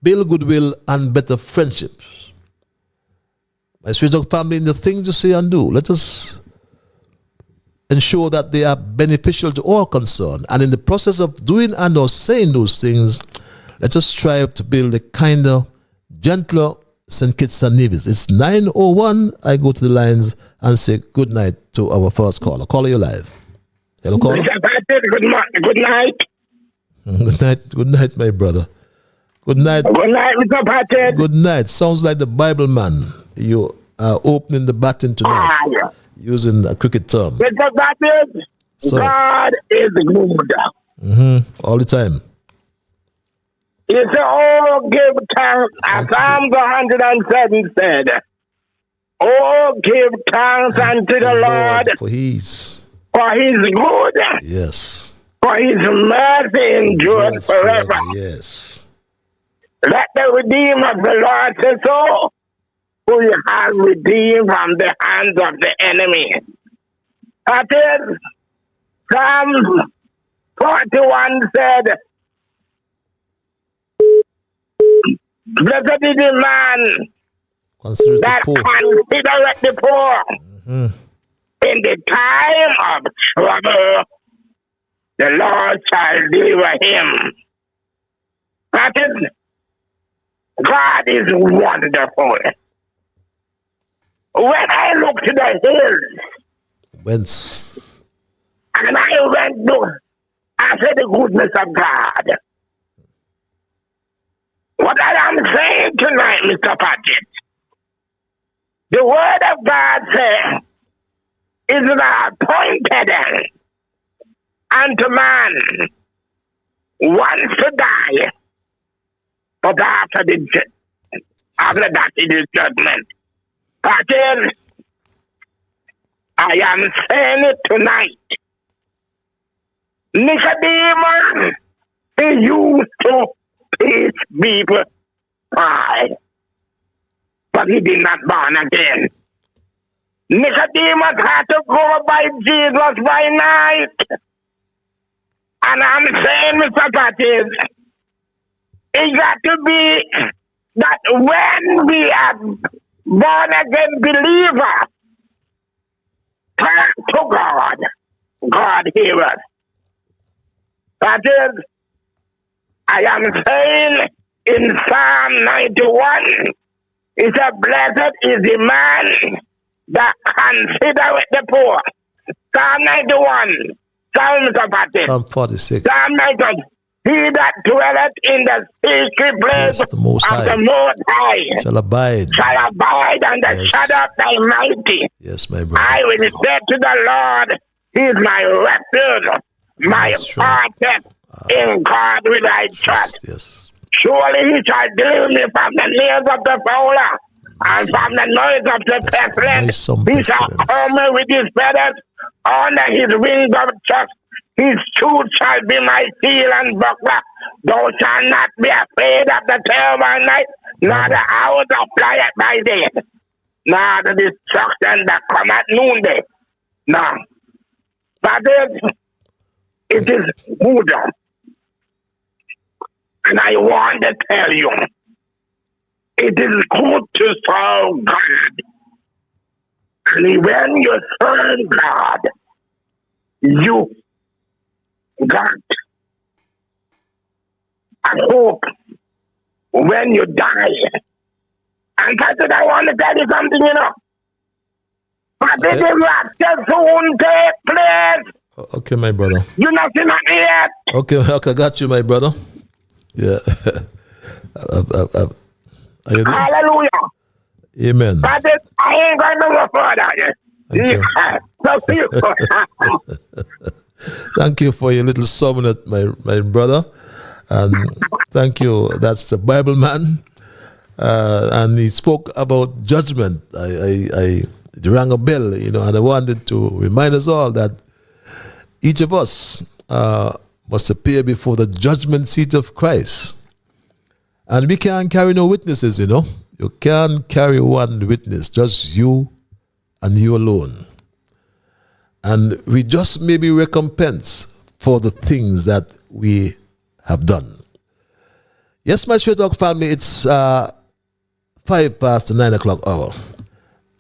build goodwill and better friendships. My Straight Talk family, in the things you say and do, let us ensure that they are beneficial to all concerned. And in the process of doing and or saying those things, let us strive to build a kinder, gentler St. Kitts and Nevis. It's 9:01. I go to the lines and say good night to our first caller. Caller, you live. Hello, caller. Good night. Good night. Good night, my brother. Good night. Good night, Mr. Patrick. Good night. Sounds like the Bible man. You are opening the baton tonight. using a cricket term. Mr. Baptist, So, God is good. all the time. He said, oh, give thanks, as Psalms 107 said, oh, give thanks unto the Lord, For his. for his good, Yes. for his mercy endures forever. Yes. Let the Redeemer of the Lord say so, who you have redeemed from the hands of the enemy. That is, Psalms 41 said, blessed is the man Consider that the poor. considereth the poor. In the time of trouble, the Lord shall deliver him. That is, God is wonderful. When I look to the hills, Whence? and I went to, I said the goodness of God. What I am saying tonight, Mr. Patrick, the word of God says, is not appointed unto man once to die, but after that it is judgment. Patrick, I am saying it tonight. Nicodemus, he used to teach people pie, but he did not born again. Nicodemus had to go by Jesus by night. And I'm saying, Mr. Patis, it got to be that when we are born again believer, turn to God, God hear us. That is, I am saying in Psalm 91, it says, blessed is the man that considereth the poor. Psalm 91, Psalm 46. Psalm 91, he that dwelleth in the secret place Yes, the Most of High the Most High shall abide. Under the shadow of thy mighty. Yes, my brother. I will say to the Lord, he is my refuge, my fortress. In God will I trust. Yes. Surely he shall deliver me from the snares of the fowler and from the noise of the pestilence. He shall cover me with his feathers, under his wings of trust. His truth shall be my shield and buckler. Thou shalt not be afraid of the terror by night, nor the hour that flieth by day, nor the destruction that come at noonday. No. But it is good. And I want to tell you, it is good to serve God. And when you serve God, you got a hope when you die. And that's what I want to tell you something, you know. But this is what just soon take place. Okay, my brother. You're not in it yet. Okay, got you, my brother. Yeah. Hallelujah. Amen. But I ain't going to go further. Thank you for your little sermon, my brother. And thank you. That's the Bible man. And he spoke about judgment. I rang a bell, and I wanted to remind us all that each of us must appear before the judgment seat of Christ. And we can't carry no witnesses, You can't carry one witness, just you and you alone. And we just may be recompensed for the things that we have done. Yes, my Straight Talk family, it's 5 past the 9 o'clock hour.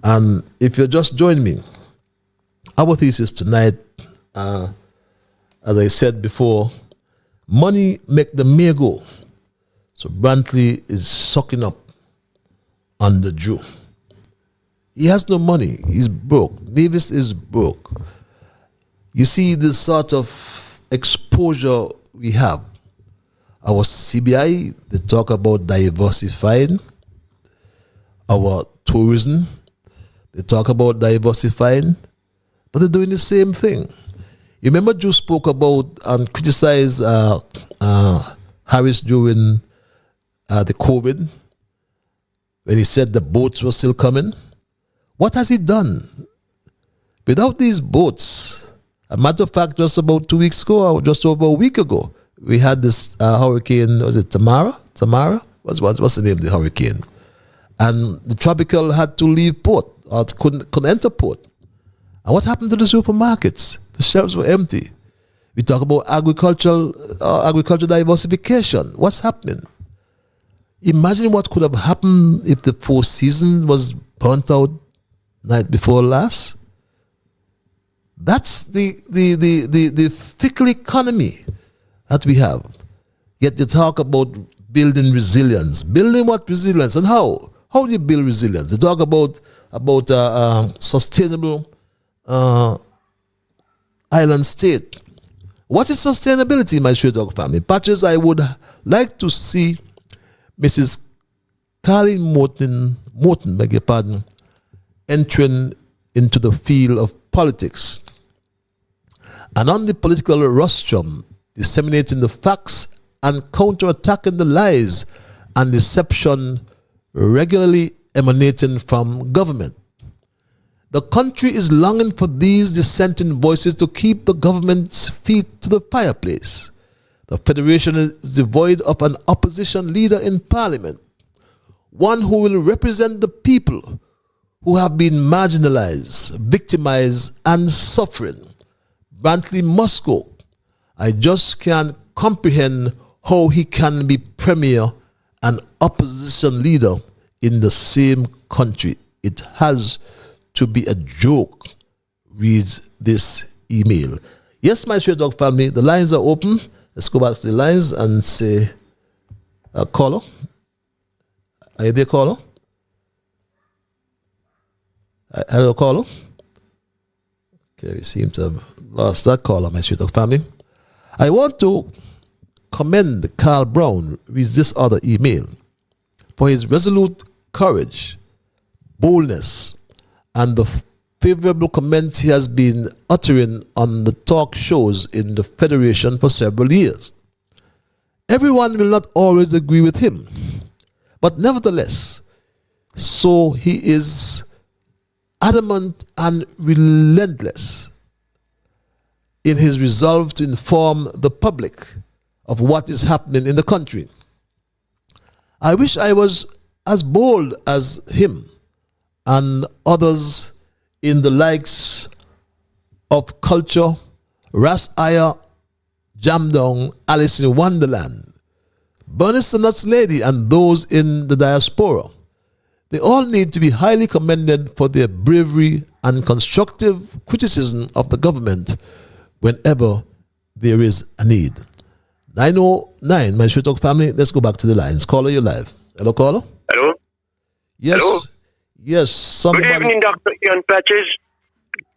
And if you just join me, our thesis tonight, as I said before, money make the mare go. So Brantley is sucking up on the Jew. He has no money. He's broke. Nevis is broke. You see this sort of exposure we have. Our CBI, they talk about diversifying our tourism. They talk about diversifying, but they're doing the same thing. You remember you spoke about and criticized Harris during the COVID, when he said the boats were still coming. What has he done? Without these boats, a matter of fact, just about 2 weeks ago, or just over a week ago, we had this hurricane, was it Tamara? What's the name of the hurricane? And the tropical had to leave port, or couldn't enter port. And what happened to the supermarkets? The shelves were empty. We talk about agricultural diversification. What's happening? Imagine what could have happened if the Four Seasons was burnt out night before last. That's the fickle economy that we have. Yet they talk about building resilience. Building what resilience and how? How do you build resilience? They talk about sustainable island state. What is sustainability, my Straight Talk family? Patches, I would like to see Mrs. Carly Morton, beg your pardon, entering into the field of politics. And on the political rostrum, disseminating the facts and counterattacking the lies and deception regularly emanating from government. The country is longing for these dissenting voices to keep the government's feet to the fireplace. The Federation is devoid of an opposition leader in Parliament, one who will represent the people who have been marginalized, victimized, and suffering. Brantley must go. I just can't comprehend how he can be premier and opposition leader in the same country. It has to be a joke, reads this email. Yes, my Straight Talk family, the lines are open. Let's go back to the lines and say, caller. Are you there, caller? Hello, caller. Okay, we seem to have lost that caller, my Straight Talk family. I want to commend Carl Brown, reads this other email, for his resolute courage, boldness, and the favorable comments he has been uttering on the talk shows in the Federation for several years. Everyone will not always agree with him, but nevertheless, so he is adamant and relentless in his resolve to inform the public of what is happening in the country. I wish I was as bold as him and others in the likes of Culture, Ras Aya, Jamdong, Alice in Wonderland, Bernie Sanders Lady, and those in the diaspora. They all need to be highly commended for their bravery and constructive criticism of the government whenever there is a need. 909, my Straight Talk family, let's go back to the lines. Caller, you're live. Hello, caller? Hello? Yes. Hello? Yes, somebody... Good evening, Dr. Ian Patches.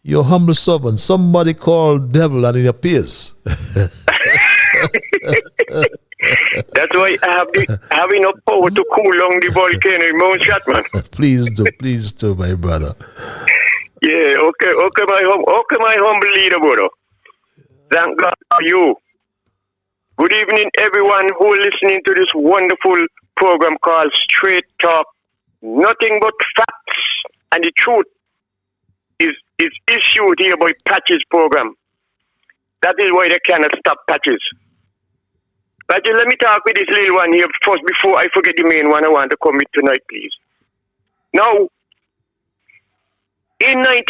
Your humble servant. Somebody called devil and it appears. That's why I have enough power to cool down the volcano in Mount Shatman. Please do, my brother. Yeah, okay, my humble leader, brother. Thank God for you. Good evening, everyone who is listening to this wonderful program called Straight Talk. Nothing but facts and the truth is issued here by Patches program. That is why they cannot stop Patches. But let me talk with this little one here first before I forget the main one I want to commit tonight, please. Now, in the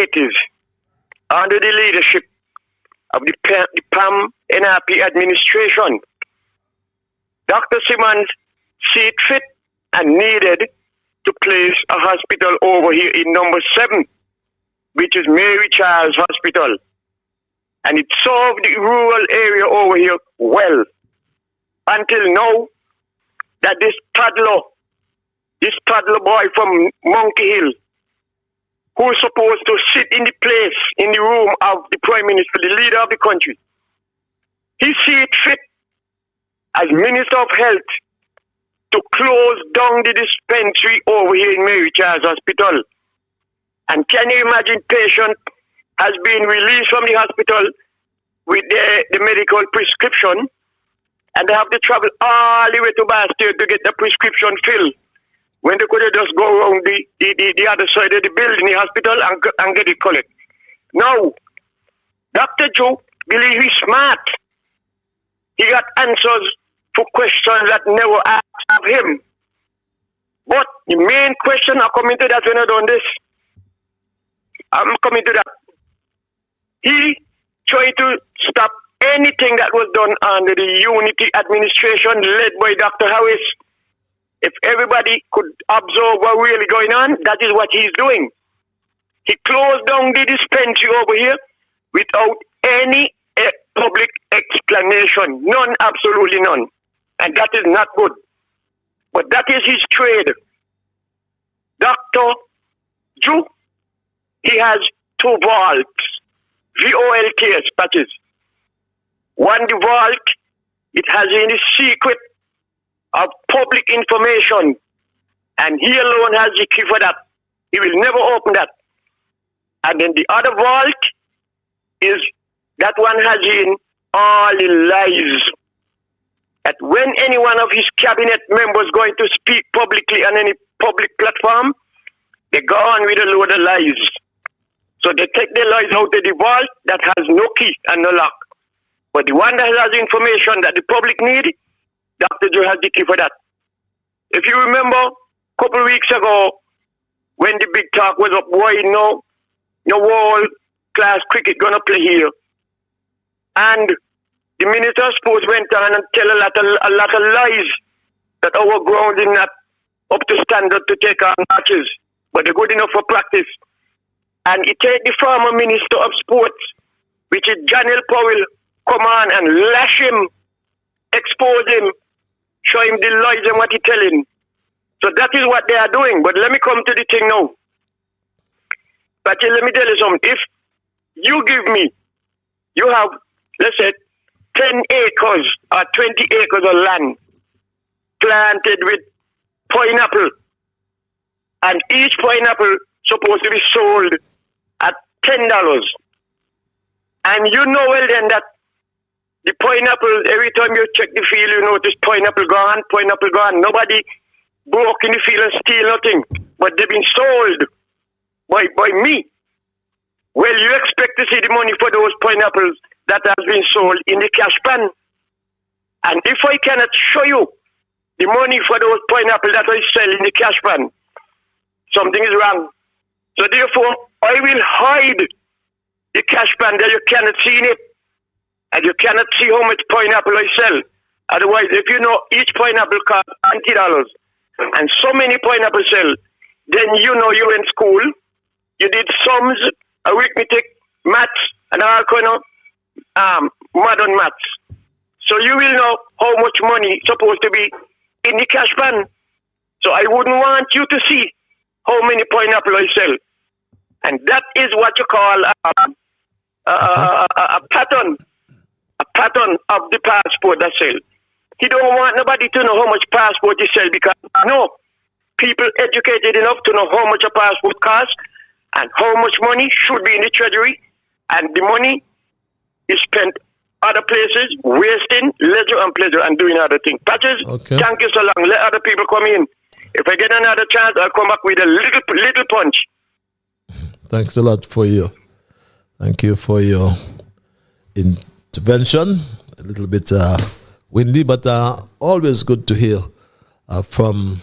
80s, under the leadership of the PAM NRP administration, Dr. Simmons see it fit and needed to place a hospital over here in number 7, which is Mare Charles Hospital. And it served the rural area over here well. Until now, that this toddler boy from Monkey Hill, who's supposed to sit in the room of the Prime Minister, the leader of the country, he see it fit as Minister of Health to close down the dispensary over here in Mare Charles Hospital And can you imagine patient has been released from the hospital with the medical prescription, and they have to travel all the way to Bastille to get the prescription filled, when they could have just go around the other side of the building, the hospital, and get it collected. Now, Dr. Joe believes he's smart. He got answers to questions that never asked of him. But the main question, I'm coming to that when I done this. I'm coming to that. He tried to stop anything that was done under the Unity administration led by Dr. Harris. If everybody could observe what really going on, that is what he's doing. He closed down the dispensary over here without any public explanation. None, absolutely none. And that is not good. But that is his trade. Dr. Ju, he has two vaults, VOLTS patches. One the vault, it has any secret of public information, and he alone has the key for that. He will never open that. And then the other vault is that one has in all the lies. That when any one of his cabinet members going to speak publicly on any public platform, they go on with a load of lies. So they take the lies out of the vault that has no key and no lock. But the one that has information that the public need, Dr. Joe has the key for that. If you remember, a couple of weeks ago, when the big talk was up, why no world class cricket gonna play here? And the Minister of Sports went on and tell a lot of lies that our ground is not up to standard to take our matches, but they're good enough for practice. And he take the former Minister of Sports, which is Janelle Powell, come on and lash him, expose him, show him the lies and what he's telling. So that is what they are doing. But let me come to the thing now. But let me tell you something. If you give me, you have, let's say, 10 acres or 20 acres of land planted with pineapple, and each pineapple supposed to be sold at $10. And you know well then that the pineapple, every time you check the field, you notice pineapple gone. Nobody broke in the field and steal nothing, but they've been sold by me. Well, you expect to see the money for those pineapples that has been sold in the cash pan. And if I cannot show you the money for those pineapples that I sell in the cash pan, something is wrong. So therefore, I will hide the cash pan that you cannot see in it. And you cannot see how much pineapple I sell. Otherwise, if you know each pineapple costs $20 and so many pineapple sell, then you know you're in school, you did sums, arithmetic, maths, and all kind of modern maths. So you will know how much money is supposed to be in the cash pan. So I wouldn't want you to see how many pineapple I sell. And that is what you call a pattern. A pattern of the passport that sell. He don't want nobody to know how much passport he sell, because no, people educated enough to know how much a passport costs and how much money should be in the treasury, and the money is spent other places, wasting leisure and pleasure and doing other things. Patches, okay. Thank you so long. Let other people come in. If I get another chance, I'll come back with a little punch. Thanks a lot for you. Thank you for your intervention. A little bit windy, but always good to hear from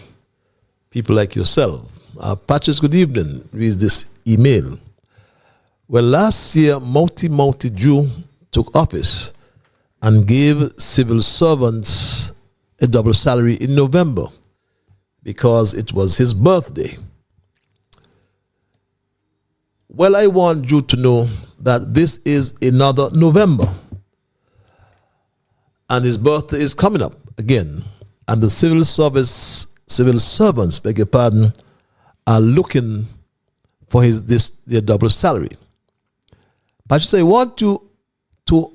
people like yourself. Patches, good evening. Read this email. Well, last year, Mouty Jew took office and gave civil servants a double salary in November because it was his birthday. Well, I want you to know that this is another November, and his birthday is coming up again, and the civil servants, beg your pardon, are looking for their double salary. But I want to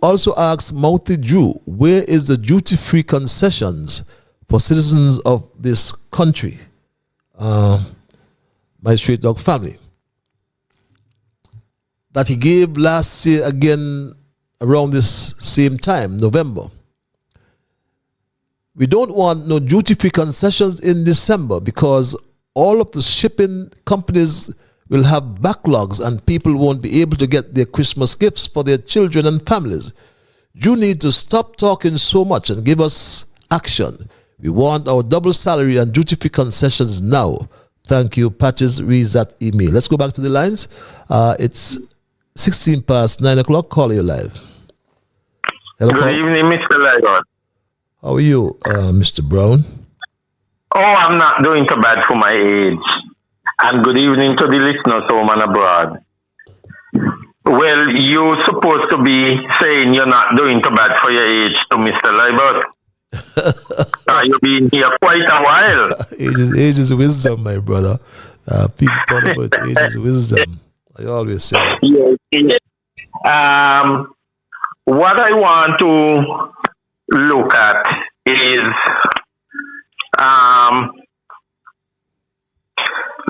also ask Mouty Jew, where is the duty-free concessions for citizens of this country? My straight dog family. that he gave last year again around this same time, November. We don't want no duty-free concessions in December because all of the shipping companies will have backlogs and people won't be able to get their Christmas gifts for their children and families. You need to stop talking so much and give us action. We want our double salary and duty-free concessions now. Thank you. Patches reads that email. Let's go back to the lines. It's 16 past 9 o'clock. Call you live. Hello, Good evening, Mr. Ligon. How are you, Mr. Brown? Oh, I'm not doing too bad for my age. And good evening to the listeners home and abroad. Well, you're supposed to be saying you're not doing too bad for your age to Mr. Libert. You've been here quite a while. Age is wisdom, my brother. People talk about age is wisdom. I always say that. Yes. What I want to look at is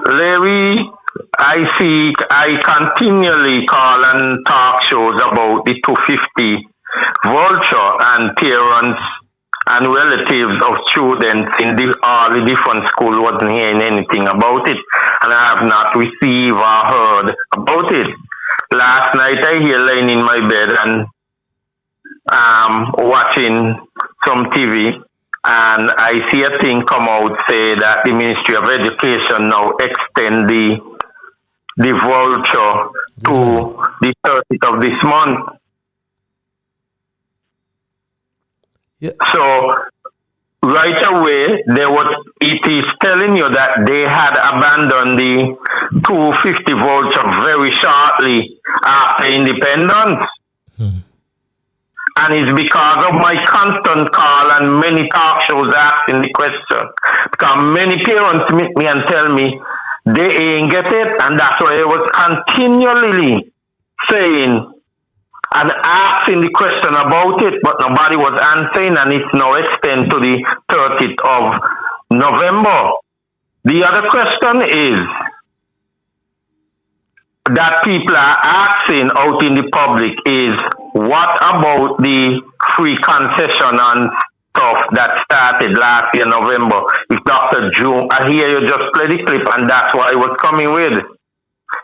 Larry, I continually call and talk shows about the 250 vulture and parents and relatives of students in all the different schools wasn't hearing anything about it, and I have not received or heard about it. Last night I hear laying in my bed and watching some TV, and I see a thing come out say that the Ministry of Education now extend the voucher to the 30th of this month. Yeah. So right away, it is telling you that they had abandoned the 250 voucher very shortly after independence. And it's because of my constant call and many talk shows asking the question. Because many parents meet me and tell me they ain't get it, and that's why I was continually saying and asking the question about it, but nobody was answering, and it's now extended to the 30th of November. The other question is that people are asking out in the public is, what about the free concession and stuff that started last year, November? If Dr. Jew, I hear you just play the clip, and that's what I was coming with.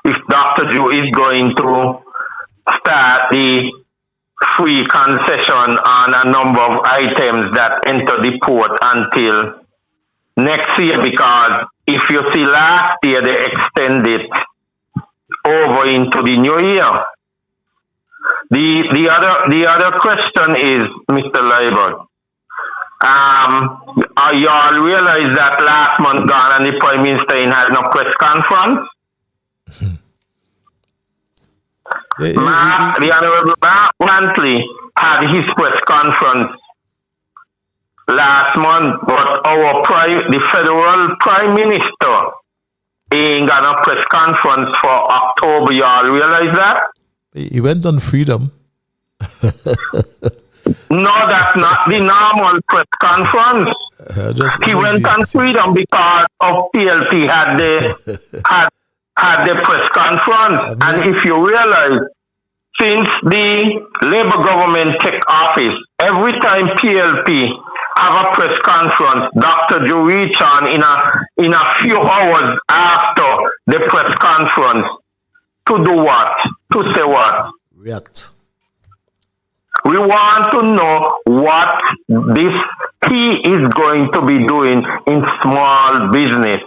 If Dr. Jew is going to start the free concession on a number of items that enter the port until next year, because if you see last year, they extended over into the new year. The other question is, Mr. Libert, you all realize that last month gone and the Prime Minister had no press conference? The Honorable Brantley had his press conference last month, but the federal Prime Minister ain't got a press conference for October. You all realize that? He went on Freedom. No, that's not the normal press conference. He went on Freedom because of PLP had the press conference. And if you realize, since the Labour government took office, every time PLP have a press conference, Dr. Joe reach on in a few hours after the press conference to do what? To say what? React. We want to know what he is going to be doing in small business.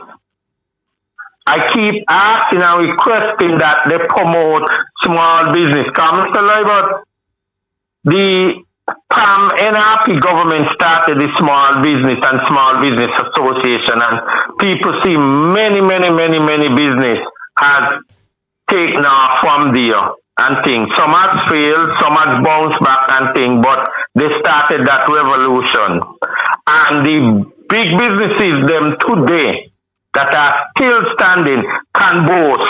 I keep asking and requesting that they promote small business. Come, Mr. Libert, the PAM NRP government started the Small Business and Small Business Association, and people see many business has taken off from there and things. Some has failed, some has bounced back and things, but they started that revolution. And the big businesses, them today, that are still standing, can boast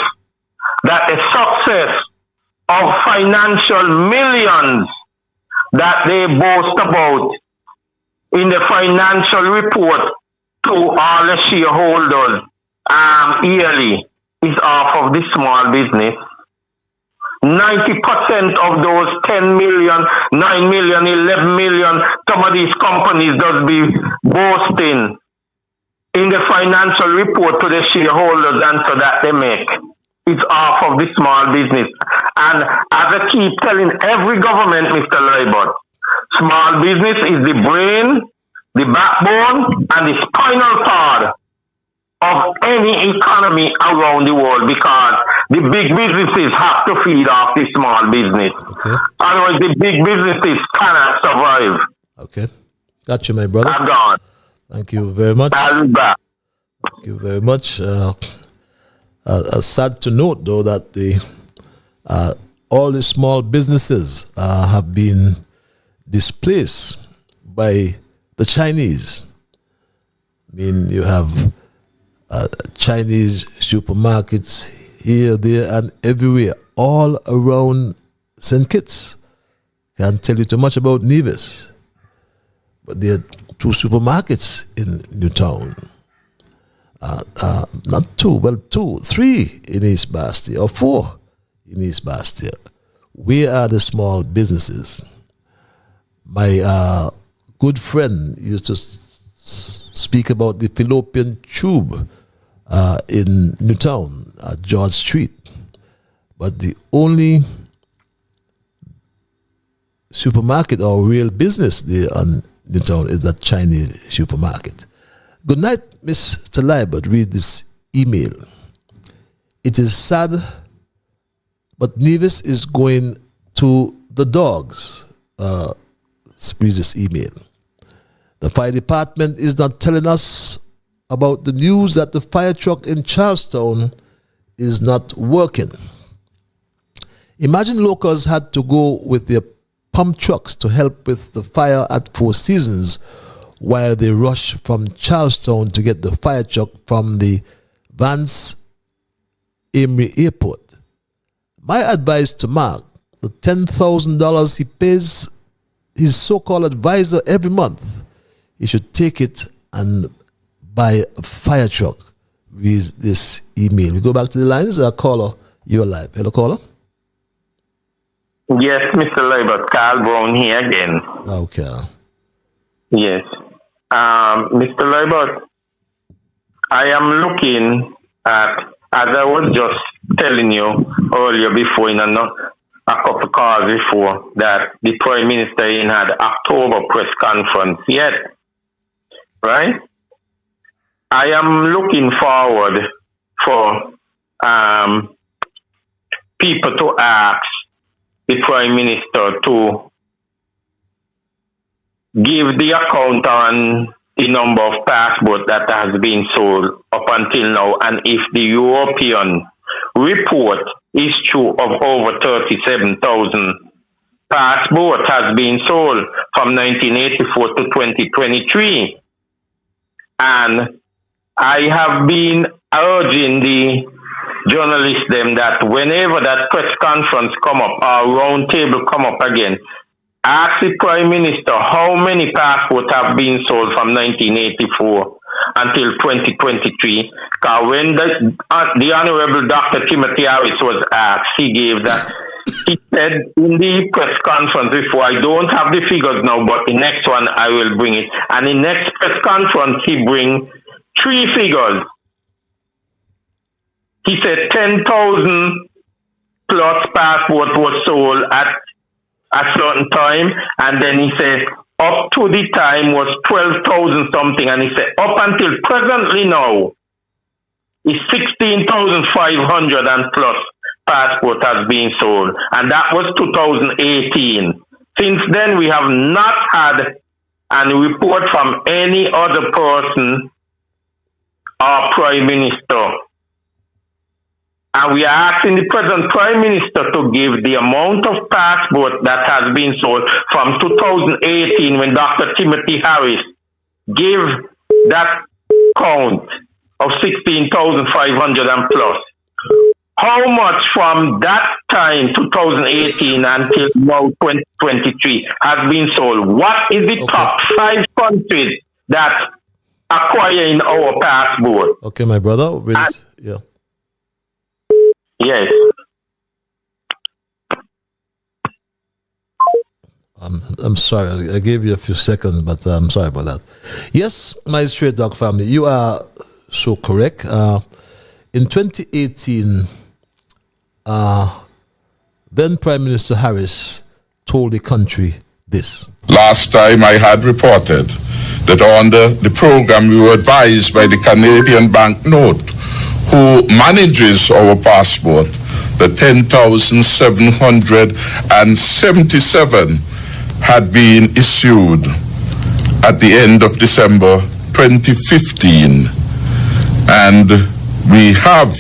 that the success of financial millions that they boast about in the financial report to all the shareholders yearly is off of the small business. 90% of those 10 million, 9 million, 11 million, some of these companies does be boasting in the financial report to the shareholders and so that they make. It's off of the small business. And as I keep telling every government, Mr. Laibot, small business is the brain, the backbone, and the spinal cord of any economy around the world, because the big businesses have to feed off the small business. Okay. Otherwise, the big businesses cannot survive. Okay. Got you, my brother. I'm gone. Thank you very much. I'll be back. Thank you very much. Sad to note, though, that all the small businesses have been displaced by the Chinese. I mean, you have Chinese supermarkets here, there, and everywhere, all around St. Kitts. Can't tell you too much about Nevis, but there are 2 supermarkets in Newtown. Not 2, well, 2, 3 in East Bastia, or 4 in East Bastia. Where are the small businesses? My good friend used to speak about the Fallopian Tube in Newtown, George Street. But the only supermarket or real business there on Newtown is that Chinese supermarket. Good night, Mr. Liebert. Read this email. It is sad, but Nevis is going to the dogs. Read this email. The fire department is not telling us about the news that the fire truck in Charlestown is not working. Imagine locals had to go with their pump trucks to help with the fire at Four Seasons while they rush from Charlestown to get the fire truck from the Vance Emery Airport. My advice to Mark, the $10,000 he pays his so-called advisor every month, he should take it and buy a fire truck. Read this email. We go back to the lines. Caller, you're live. Hello, caller. Yes, Mr. Laibert, Carl Brown here again. Okay. Yes. Mr. Laibert, I am looking at, as I was just telling you earlier before in a couple of calls before, that the Prime Minister ain't had October press conference yet, right? I am looking forward for people to ask the Prime Minister to give the account on the number of passports that has been sold up until now, and if the European report is true of over 37,000 passports has been sold from 1984 to 2023. And I have been urging the journalists them that whenever that press conference come up or round table come up again, ask the Prime Minister how many passports have been sold from 1984 until 2023. Because when the Honorable Dr. Timothy Harris was asked, he gave that. He said in the press conference before, I don't have the figures now, but the next one I will bring it. And in next press conference, he bring 3 figures. He said 10,000 plus passports was sold at a certain time, and then he said up to the time was 12,000 something, and he said up until presently now is 16,500 and plus passport has been sold, and that was 2018. Since then, we have not had a report from any other person or Prime Minister. And we are asking the present Prime Minister to give the amount of passport that has been sold from 2018 when Dr. Timothy Harris gave that count of 16,500 and plus. How much from that time, 2018, until now, 2023, has been sold? What is the top 5 countries that acquiring our passport? Okay, my brother. Yeah. Yes. I'm sorry, I gave you a few seconds, but I'm sorry about that. Yes, my Straight Dog family, you are so correct. In 2018, then Prime Minister Harris told the country this. Last time I had reported that under the program we were advised by the Canadian banknote, who manages our passport, the 10,777 had been issued at the end of December 2015. And we have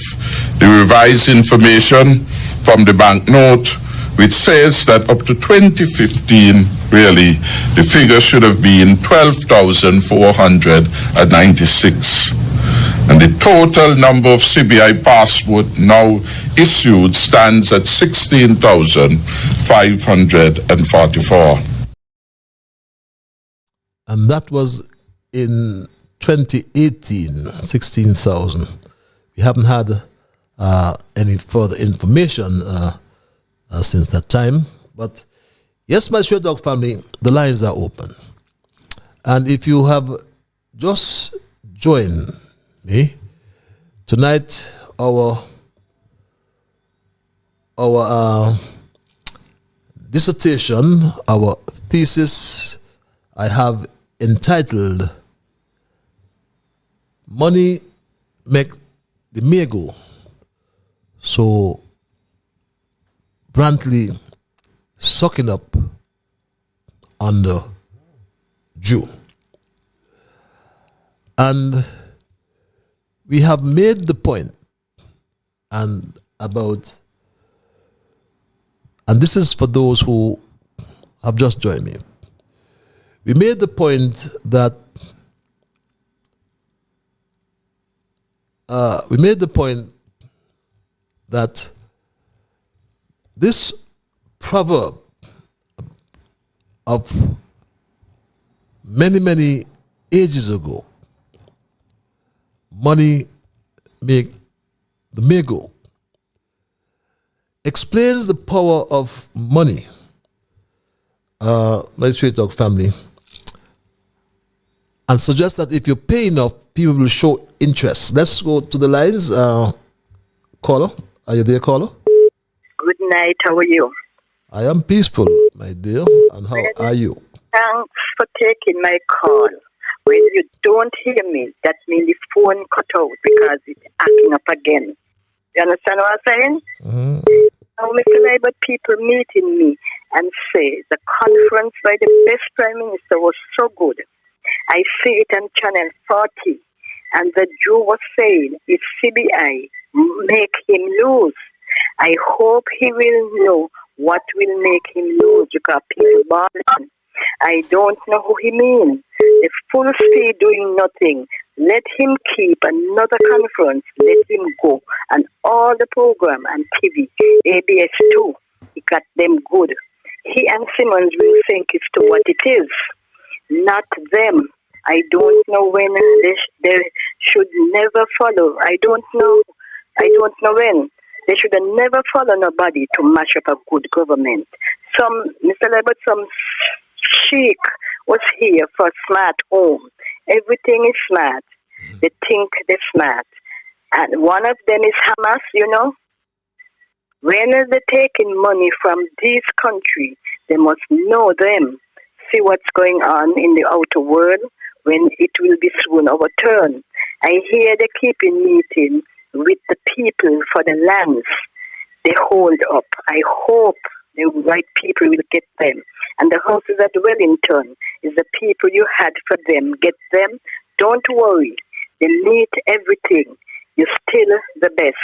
the revised information from the banknote, which says that up to 2015, really, the figure should have been 12,496. And the total number of CBI passports now issued stands at 16,544. And that was in 2018, 16,000. We haven't had any further information since that time. But yes, my Straight Dog family, the lines are open. And if you have just joined me, tonight our dissertation, our thesis, I have entitled Money Make the May Go. So Brantley sucking up under Jew. And we have made the point and this is for those who have just joined me. We made the point that this proverb of many, many ages ago, money make the may go, explains the power of money. My Straight Dog family, and suggests that if you pay enough, people will show interest. Let's go to the lines. Caller, are you there, caller? Good night, how are you? I am peaceful, my dear. And how are you? Thanks for taking my call. When you don't hear me, that means the phone cut out because it's acting up again. You understand what I'm saying? Mm-hmm. Now, Mr. Labour, people meeting me and say the conference by the best Prime Minister was so good. I see it on Channel 40, and the Jew was saying if CBI make him lose, I hope he will know what will make him lose because people bargain. I don't know who he means. The full speed doing nothing. Let him keep another conference. Let him go. And all the program and TV, ABS too, he got them good. He and Simmons will think it's to what it is, not them. I don't know when they should never follow. I don't know when. They should have never follow nobody to mash up a good government. Mr. Lebert, some sheik was here for smart home. Everything is smart. They think they're smart. And one of them is Hamas, you know. When are they taking money from these countries? They must know them. See what's going on in the outer world when it will be soon overturned. I hear they keep in meeting with the people for the lands they hold up. I hope the right people will get them. And the houses at Wellington is the people you had for them. Get them. Don't worry. They meet everything. You're still the best.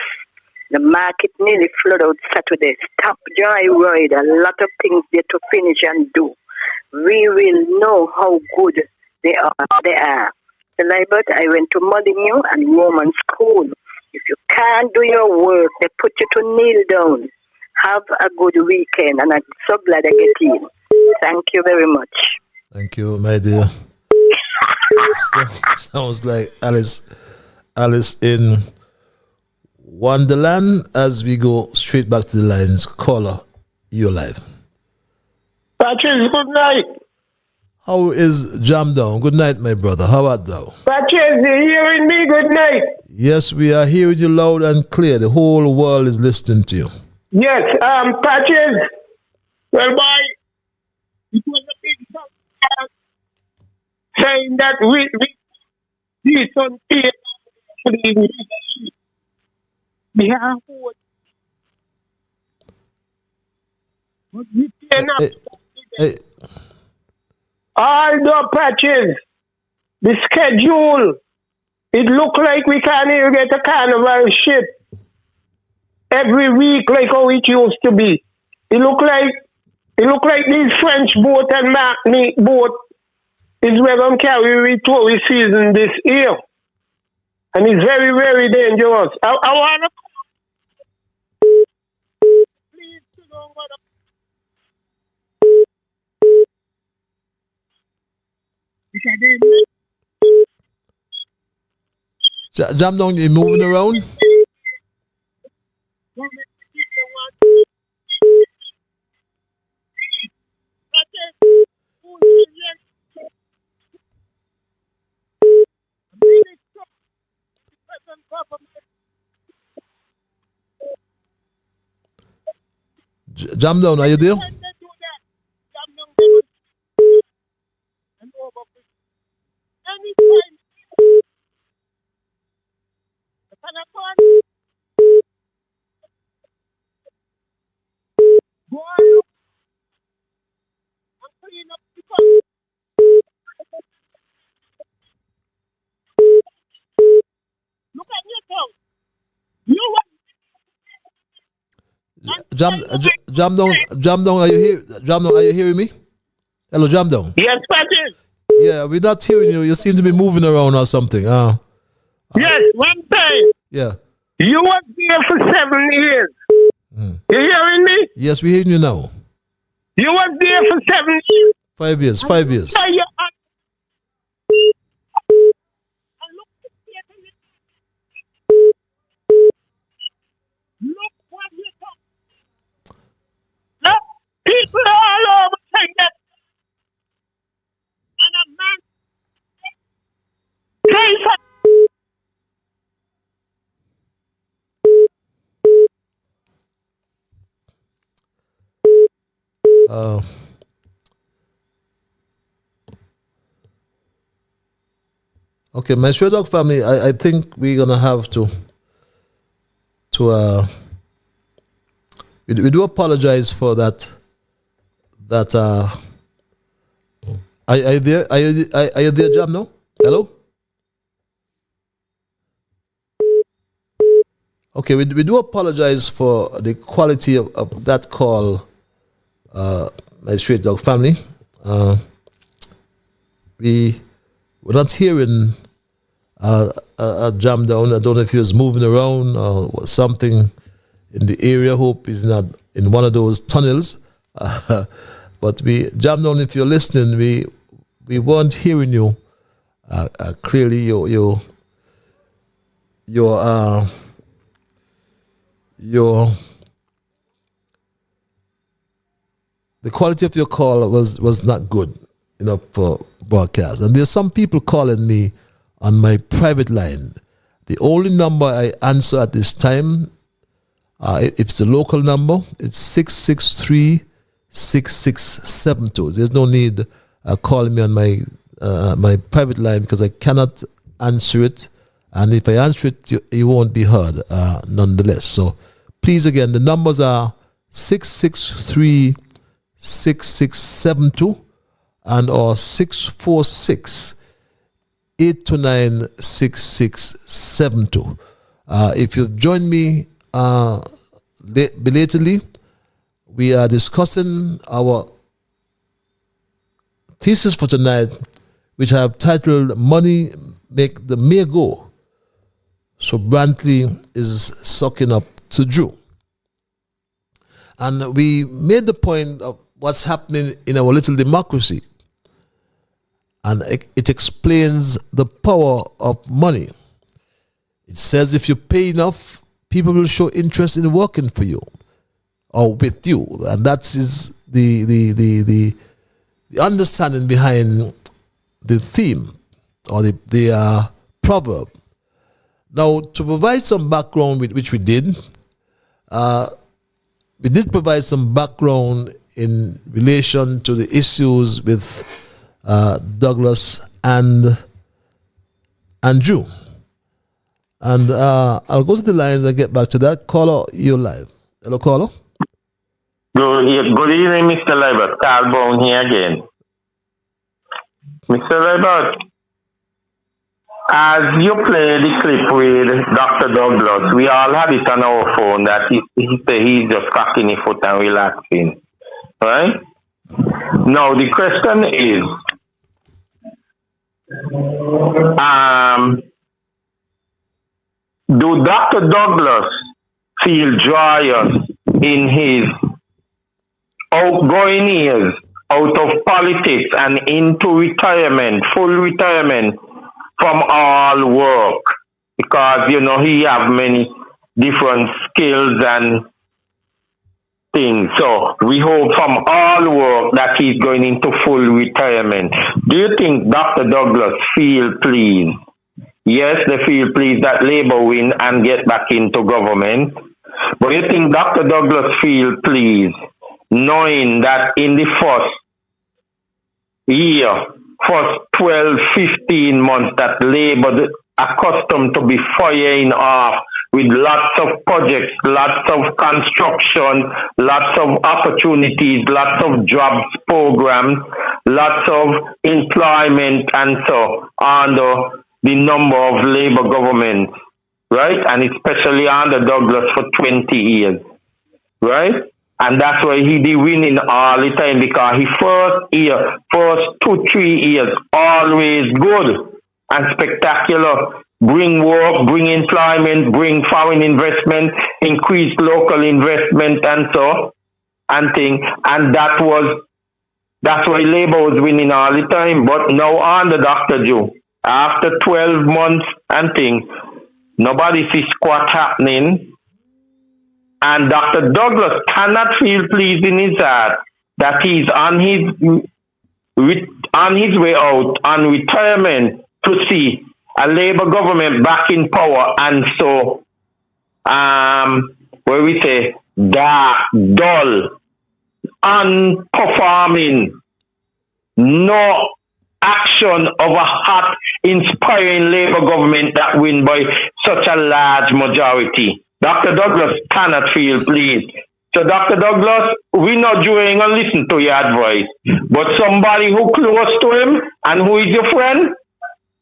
The market nearly flooded out Saturday. Stop joyride. A lot of things there to finish and do. We will know how good they are. The Libert, I went to Molyneux and Roman school. If you can't do your work, they put you to kneel down. Have a good weekend, and I'm so glad I get in. Thank you very much. Thank you, my dear. Sounds like Alice in Wonderland. As we go straight back to the lines, caller, you're live. Patches, good night. How is Jam Down? Good night, my brother. How about thou? Patches, you hearing me? Good night. Yes, we are hearing you loud and clear. The whole world is listening to you. Yes, Patches. Well, boy, it was a big song saying that we decent people we have what we cannot. All the Patches, the schedule, it look like we can't even get a carnival ship every week like how it used to be. It look like these French boat and Martinique boat is where going to carry we tourist season this year. And it's very, very dangerous. I want to please to know what Jam Down, you moving around? Jam Down, are you there? Jam Down, are you here? Jam Down, are you hearing me? Hello, Jam Down. Yes, Patches. Yeah, we're not hearing you. You seem to be moving around or something. Yes, one thing. Yeah. You was there for 7 years. You hearing me? Yes, we're hearing you now. You was there for 7 years. 5 years. 5 years. People all over saying that. And a man okay, my Stray Dog family, I think we're gonna have to we do apologize for that. Are you there? Are you there, Jam? No? Hello? Okay, we do apologize for the quality of that call, my Stray Dog family. We were not hearing a Jam Down. I don't know if he was moving around or something in the area. Hope he's not in one of those tunnels. But Jam Down, if you're listening, we weren't hearing you clearly. The quality of your call was not good, for broadcast. And there's some people calling me on my private line. The only number I answer at this time, if it's the local number, it's 663-6672. There's no need calling me on my private line because I cannot answer it. And if I answer it, you won't be heard nonetheless. So please, again, the numbers are 663-6672 and or 646-829-6672. If you've joined me belatedly, we are discussing our thesis for tonight, which I have titled Money Make the Mare Go. So Brantley is sucking up to Drew. And we made the point of what's happening in our little democracy. And it explains the power of money. It says if you pay enough, people will show interest in working for you or with you. And that is the understanding behind the theme or the proverb. Now, to provide some background, which we did provide some background in relation to the issues with Douglas and Drew. And I'll go to the lines and get back to that. Caller, you're live. Hello, caller. Good evening, Mr. Libert. Carl Brown here again. Mr. Libert, as you play the clip with Dr. Douglas, we all had it on our phone that he said he's just cracking his foot and relaxing. Right? Now, the question is, do Dr. Douglas feel joyous in his outgoing years out of politics and into retirement, full retirement from all work? Because, he have many different skills and things. So we hope from all work that he's going into full retirement. Do you think Dr. Douglas feel pleased? Yes, they feel pleased that Labour win and get back into government. But you think Dr. Douglas feel pleased knowing that in the first 12, 15 months that Labour accustomed to be firing off with lots of projects, lots of construction, lots of opportunities, lots of jobs programs, lots of employment and so under the number of Labour governments, right? And especially under Douglas for 20 years, right? And that's why he be winning all the time, because his first 2-3 years, always good and spectacular. Bring work, bring employment, bring foreign investment, increase local investment and so and thing. And that's why Labour was winning all the time. But now under Dr. Joe, after 12 months and thing, nobody sees squat happening. And Dr. Douglas cannot feel pleased in his heart that he's on his way out on retirement to see a Labour government back in power, and so where we say dark, dull, unperforming, no action of a hot, inspiring Labour government that win by such a large majority. Dr. Douglas cannot feel pleased. So, Dr. Douglas, we not doing and listen to your advice, but somebody who close to him and who is your friend,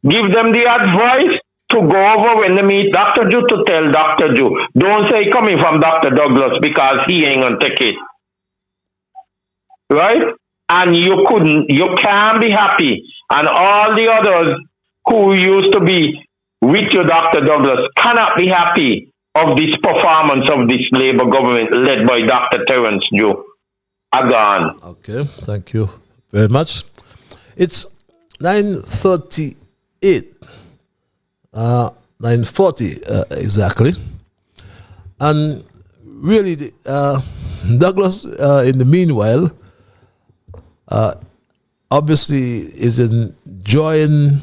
give them the advice to go over when they meet Dr. Ju to tell Dr. Ju. Don't say coming from Dr. Douglas because he ain't gonna take it. Right? And you can't be happy. And all the others who used to be with you, Dr. Douglas, cannot be happy of this performance of this Labour government led by Dr. Terence Ju. Gone. Okay, thank you very much. It's 9:38, 9:40 exactly. And really, Douglas, in the meanwhile, obviously is enjoying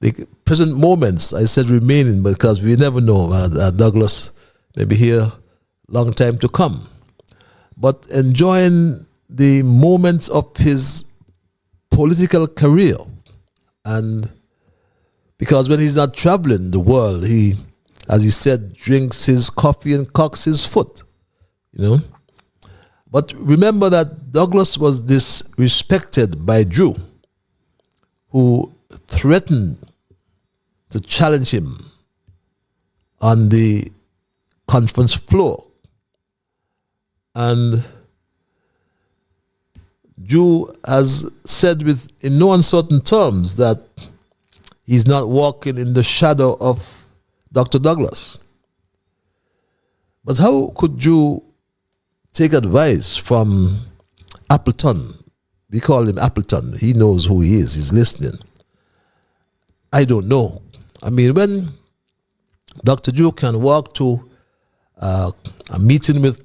the present moments. I said remaining because we never know. Douglas may be here long time to come. But enjoying the moments of his political career. And because when he's not traveling the world, he, as he said, drinks his coffee and cocks his foot, But remember that Douglas was disrespected by Drew, who threatened to challenge him on the conference floor. And Drew has said in no uncertain terms that he's not walking in the shadow of Dr. Douglas. But how could Drew take advice from Appleton? We call him Appleton. He knows who he is. He's listening. I don't know. I mean, when Dr. Drew can walk to a meeting with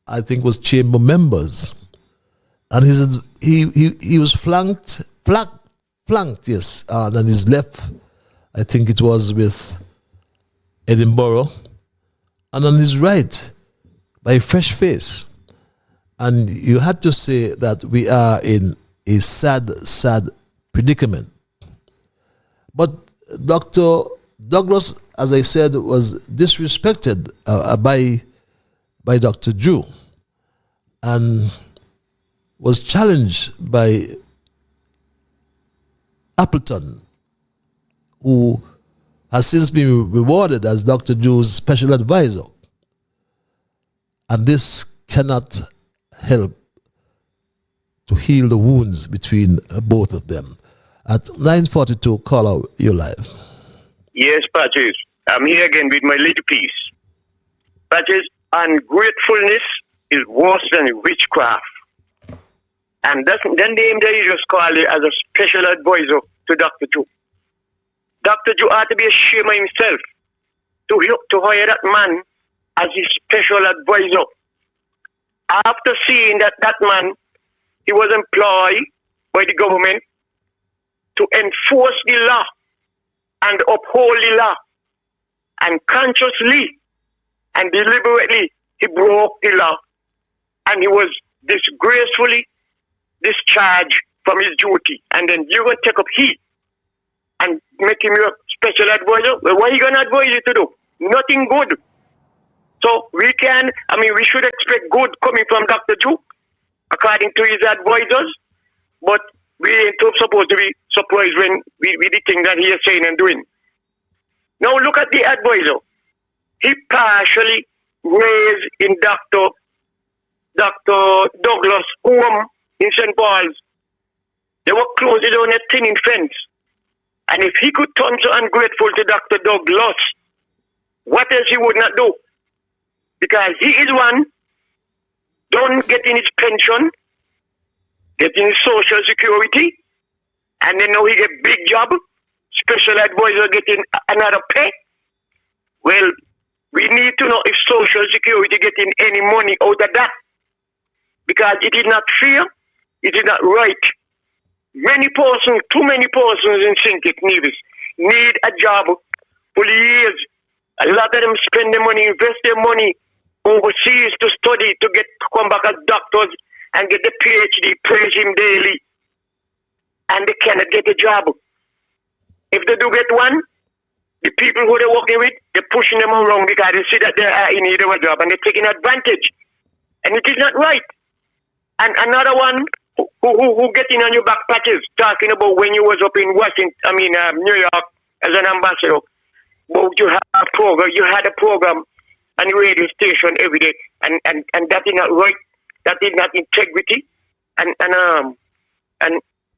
I think, was chamber members. And he was flanked, yes, and on his left, I think it was with Edinburgh, and on his right, by a fresh face. And you had to say that we are in a sad predicament. But Dr. Douglas, as I said, was disrespected by Dr. Drew and was challenged by Appleton, who has since been rewarded as Dr. Drew's special advisor. And this cannot help to heal the wounds between both of them. At 9:42, caller, you're live. Yes, Patches. I'm here again with my little piece. Patches, ungratefulness is worse than witchcraft. And then they just call it as a special advisor to Dr. Drew. Dr. Drew ought to be ashamed of himself to hire that man as his special advisor. After seeing that man, he was employed by the government to enforce the law and uphold the law. And consciously and deliberately, he broke the law. And he was disgracefully discharged from his duty. And then you're going to take up heat and make him your special advisor? Well, what are you going to advise you to do? Nothing good. So we should expect good coming from Dr. Drew, according to his advisors, but we ain't supposed to be surprised when we the things that he is saying and doing. Now look at the advisor. He partially raised in Dr. Douglas' home in St. Paul's. They were closing on a thinning fence. And if he could turn so ungrateful to Dr. Douglas, what else he would not do? Because he is one, don't get in his pension, get in his social security, and then now he get big job, special advisor getting another pay. Well, we need to know if social security getting any money out of that. Because it is not fair, it is not right. Too many persons in St. Nevis need a job for years. A lot of them spend their money, invest their money overseas to study, to come back as doctors and get the PhD, praise him daily. And they cannot get a job. If they do get one, the people who they're working with, they're pushing them around because they see that they are in need of a job and they're taking advantage. And it is not right. And another one who getting on your back patches, talking about when you was up in New York as an ambassador. But you had a program on the radio station every day, and that is not right. That is not integrity, and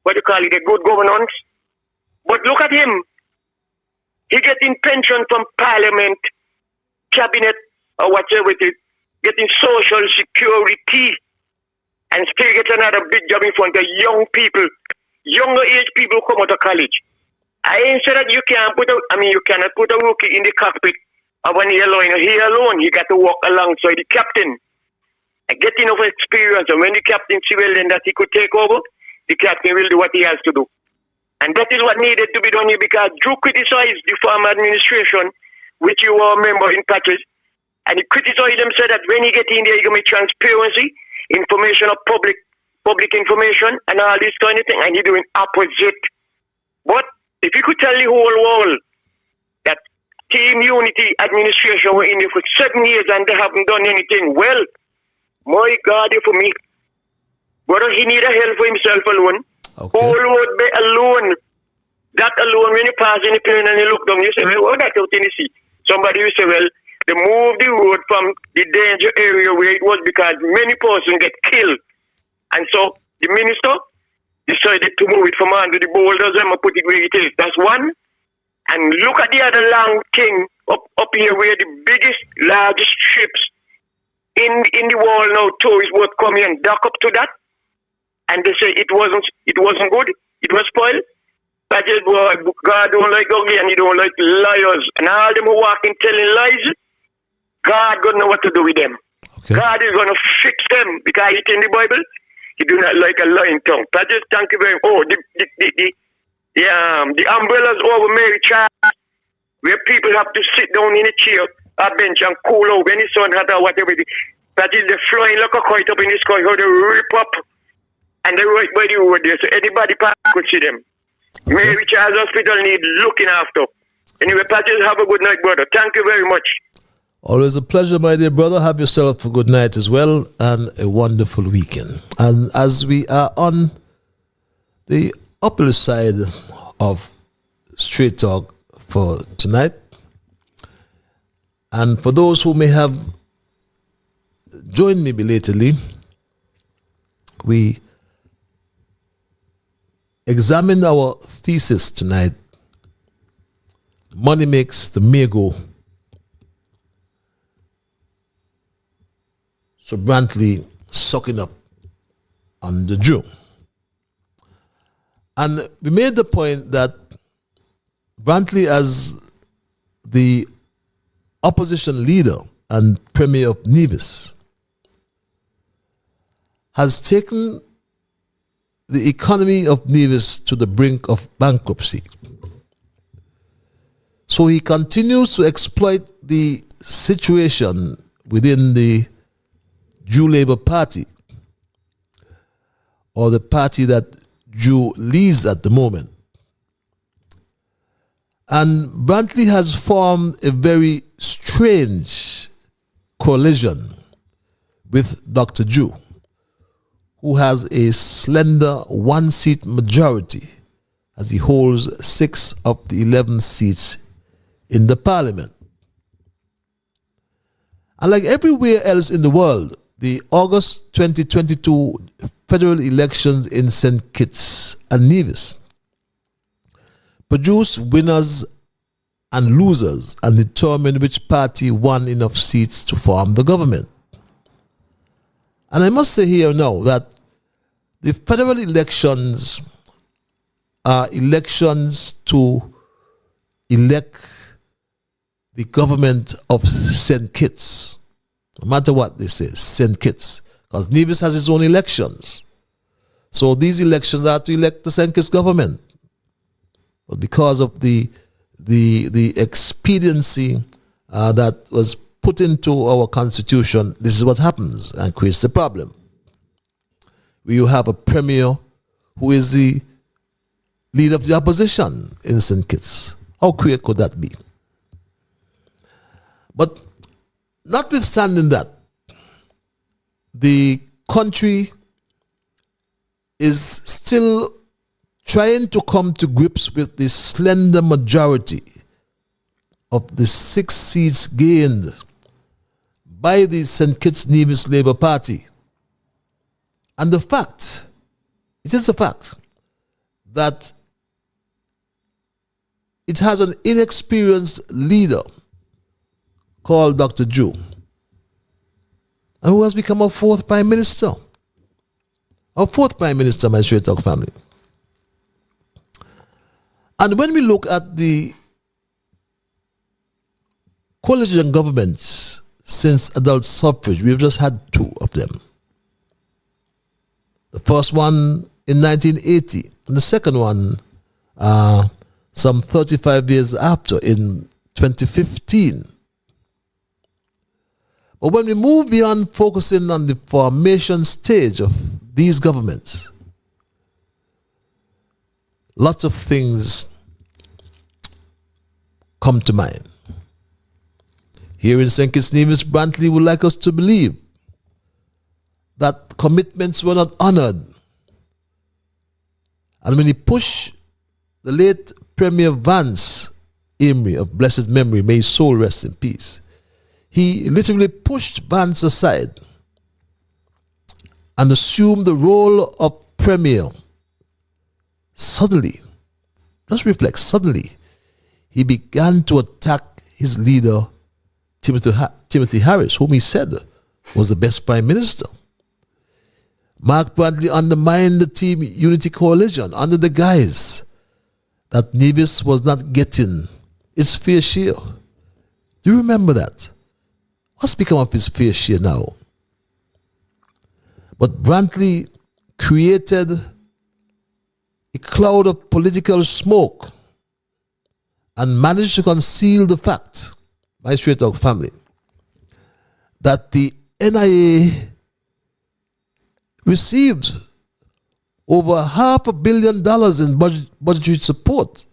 what you call it, a good governance. But look at him. He getting pension from Parliament, Cabinet, or whatever it is, getting Social Security, and still get another big job in front of young people, younger age people who come out of college. I ain't said that you cannot put a rookie in the cockpit of an airliner. He alone, he got to walk alongside the captain and get enough experience. And when the captain see well then that he could take over, the captain will do what he has to do. And that is what needed to be done here, because Drew criticized the former administration, which you all remember in patches, and he criticized them, said that when he get in there, he going to make transparency, information of public information, and all this kind of thing, and he doing opposite. But if you could tell the whole world that Team Unity administration were in there for 7 years and they haven't done anything, well, my God, for me, brother, he need a help for himself alone. Okay. Whole road be alone. That alone, when you pass in the plane and you look down, you say, well, that's out in the sea. Somebody will say, well, they moved the road from the danger area where it was because many persons get killed. And so the minister decided to move it from under the boulders and put it where it is. That's one. And look at the other long thing up here where the largest ships in the world now, tourists would come here and dock up to that. And they say it wasn't good, it was spoiled. That is why God don't like ugly and he don't like liars. And all them who walk in telling lies, God don't know what to do with them. God is going to fix them because it's in the Bible. He do not like a lying tongue. I just thank you very much. Oh, the umbrellas over Mary Child, where people have to sit down in a chair or bench and cool out when the sun hot or whatever. That is the flying like a kite up in the sky, how they rip up and they right by the road there. So anybody could see them. Mary Charles Hospital needs looking after. Anyway, Patches, have a good night, brother. Thank you very much. Always a pleasure, my dear brother. Have yourself a good night as well and a wonderful weekend. And as we are on the upper side of Straight Talk for tonight, and for those who may have joined me belatedly, we examined our thesis tonight. Money makes the mayor go. So Brantley sucking up on the Jew. And we made the point that Brantley, as the opposition leader and premier of Nevis, has taken the economy of Nevis to the brink of bankruptcy. So he continues to exploit the situation within the Jew Labour Party, or the party that Jew leads at the moment. And Brantley has formed a very strange coalition with Dr. Jew, who has a slender one-seat majority as he holds 6 of the 11 seats in the parliament. And like everywhere else in the world, the August 2022 federal elections in St. Kitts and Nevis produced winners and losers and determined which party won enough seats to form the government. And I must say here now that the federal elections are elections to elect the government of St. Kitts. No matter what they say, St. Kitts. Because Nevis has its own elections. So these elections are to elect the St. Kitts government. But because of the expediency that was put into our constitution, this is what happens and creates the problem. You have a premier who is the leader of the opposition in St. Kitts. How queer could that be? But notwithstanding that, the country is still trying to come to grips with the slender majority of the 6 seats gained by the St. Kitts Nevis Labour Party. And it is a fact, that it has an inexperienced leader called Dr. Jew, and who has become our 4th Prime Minister. Our 4th Prime Minister, my Straight Talk family. And when we look at the coalition governments since adult suffrage, we've just had 2 of them. The first one in 1980, and the second one some 35 years after, in 2015. But when we move beyond focusing on the formation stage of these governments, lots of things come to mind. Here in St. Kitts Nevis, Brantley would like us to believe that commitments were not honored. And when he pushed the late Premier Vance Emery of blessed memory, may his soul rest in peace, he literally pushed Vance aside and assumed the role of Premier. Suddenly, just reflect, suddenly, he began to attack his leader, Timothy Harris, whom he said was the best Prime Minister. Mark Brantley undermined the Team Unity Coalition under the guise that Nevis was not getting its fair share. Do you remember that? What's become of his fair share now? But Brantley created a cloud of political smoke and managed to conceal the fact, my Straight Talk family, that the NIA received over $500 million in budgetary support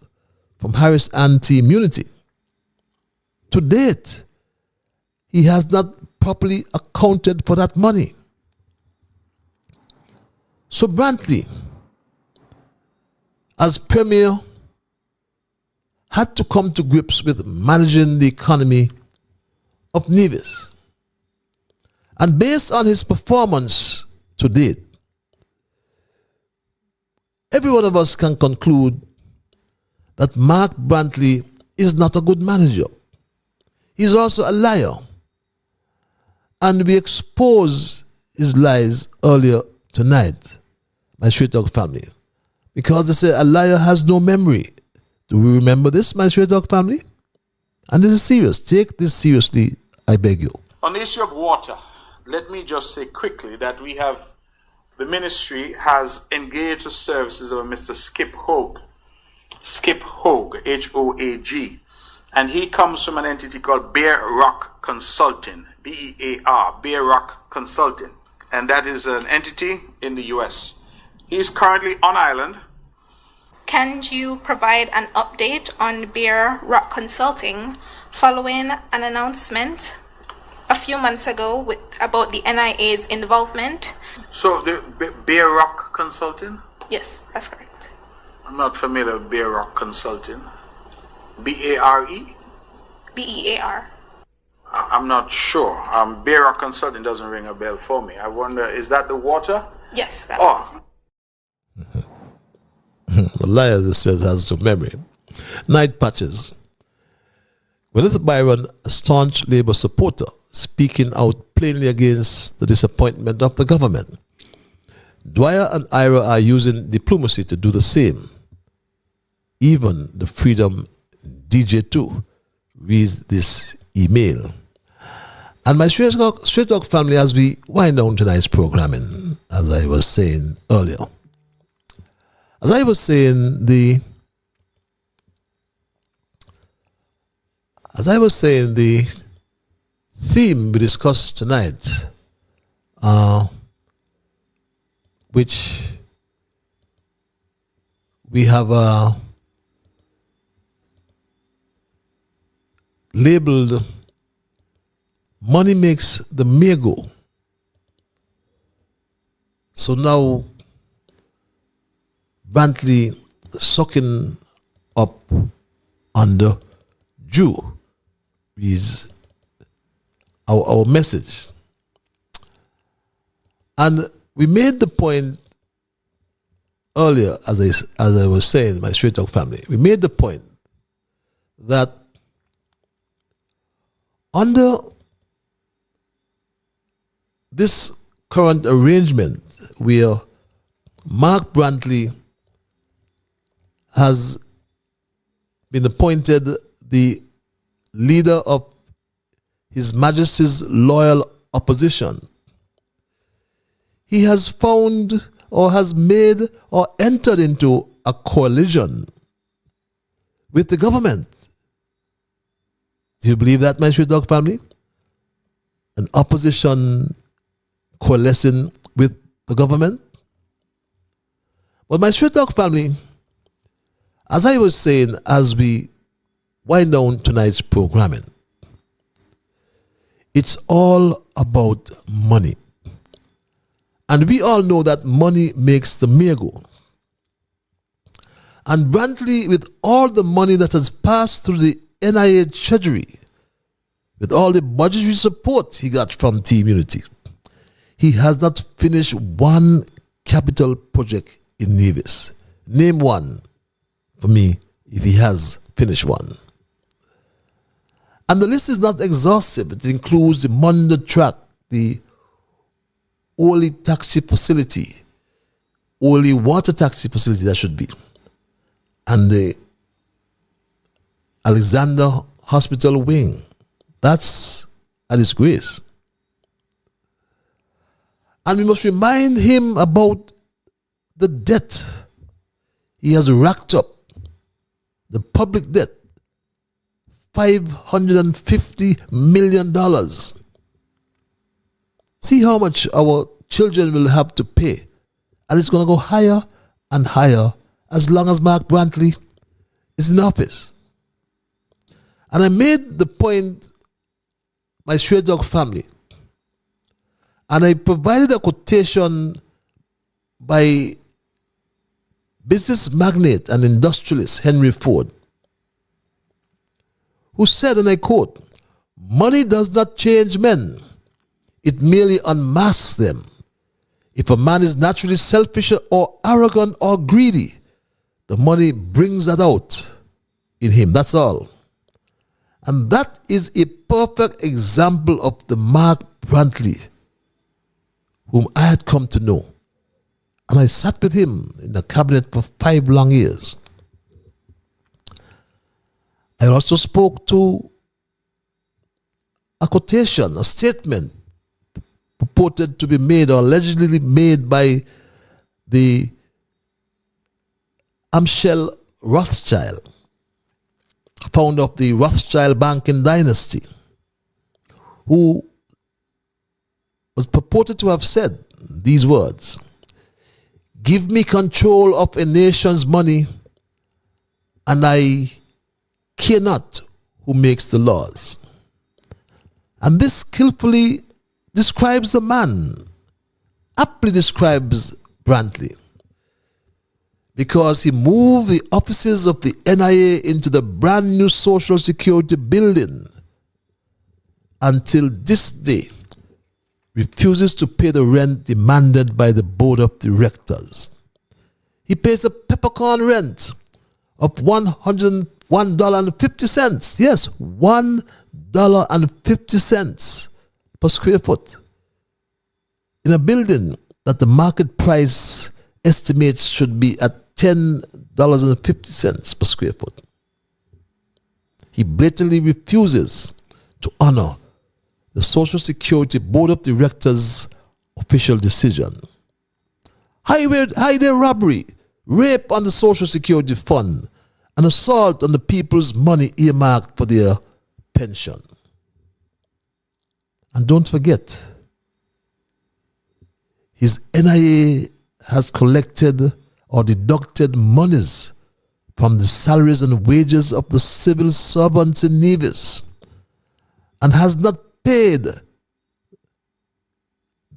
from Harris Team Unity. To date, he has not properly accounted for that money. So Brantley, as Premier, had to come to grips with managing the economy of Nevis. And based on his performance to date, every one of us can conclude that Mark Brantley is not a good manager. He's also a liar. And we exposed his lies earlier tonight, my Straight Talk family. Because they say a liar has no memory. Do we remember this, my Straight Talk family? And this is serious. Take this seriously, I beg you. On the issue of water, let me just say quickly that the ministry has engaged the services of Mr. Skip Hoag, Hoag, and he comes from an entity called Bear Rock Consulting, BEAR, Bear Rock Consulting, and that is an entity in the US. He is currently on island. Can you provide an update on Bear Rock Consulting following an announcement a few months ago about the NIA's involvement? So the Bear Rock Consulting? Yes, that's correct. I'm not familiar with Bear Rock Consulting. B-A-R-E? B-E-A-R. I'm not sure. Bear Rock Consulting doesn't ring a bell for me. I wonder, is that the water? Yes, that one. The liar, this says, has no memory. Night Patches. Gwyneth Byron, a staunch Labour supporter, speaking out plainly against the disappointment of the government. Dwyer and Ira are using diplomacy to do the same. Even the Freedom DJ2 reads this email. And my Straight Talk family, as we wind down tonight's programming, as I was saying earlier, the theme we discussed tonight, which we have labeled "Money Makes the Mayor Go." So now Brantley sucking up under Jew is our message. And we made the point earlier, as I was saying, my Straight Talk family, we made the point that under this current arrangement where Mark Brantley has been appointed the leader of His Majesty's loyal opposition, he has found or has made or entered into a coalition with the government. Do you believe that, my Straight Talk family? An opposition coalescing with the government? But my Straight Talk family, as I was saying, as we wind down tonight's programming, it's all about money. And we all know that money makes the mayor go. And Brantley, with all the money that has passed through the NIA treasury, with all the budgetary support he got from Team Unity, he has not finished one capital project in Nevis. Name one for me if he has finished one. And the list is not exhaustive. It includes the Munda track, the Oli taxi facility, Oli water taxi facility that should be, and the Alexander Hospital wing. That's a disgrace. And we must remind him about the debt he has racked up, the public debt, $550 million. See how much our children will have to pay. And it's going to go higher and higher as long as Mark Brantley is in office. And I made the point, my Stray Dog family, and I provided a quotation by business magnate and industrialist Henry Ford, who said, and I quote, "Money does not change men. It merely unmasks them. If a man is naturally selfish or arrogant or greedy, the money brings that out in him. That's all." And that is a perfect example of the Mark Brantley whom I had come to know. And I sat with him in the cabinet for 5 long years. I also spoke to a quotation, a statement purported to be made or allegedly made by the Amschel Rothschild, founder of the Rothschild banking dynasty, who was purported to have said these words: "Give me control of a nation's money, and I care not who makes the laws." And this skillfully describes the man, aptly describes Brantley, because he moved the offices of the NIA into the brand new Social Security building. Until this day, refuses to pay the rent demanded by the board of directors. He pays a peppercorn rent of $101.50. Yes, $1.50 per square foot in a building that the market price estimates should be at $10.50 per square foot. He blatantly refuses to honor the Social Security Board of Directors' official decision. Highway robbery, rape on the Social Security Fund, and assault on the people's money earmarked for their pension. And don't forget, his NIA has collected or deducted monies from the salaries and wages of the civil servants in Nevis and has not paid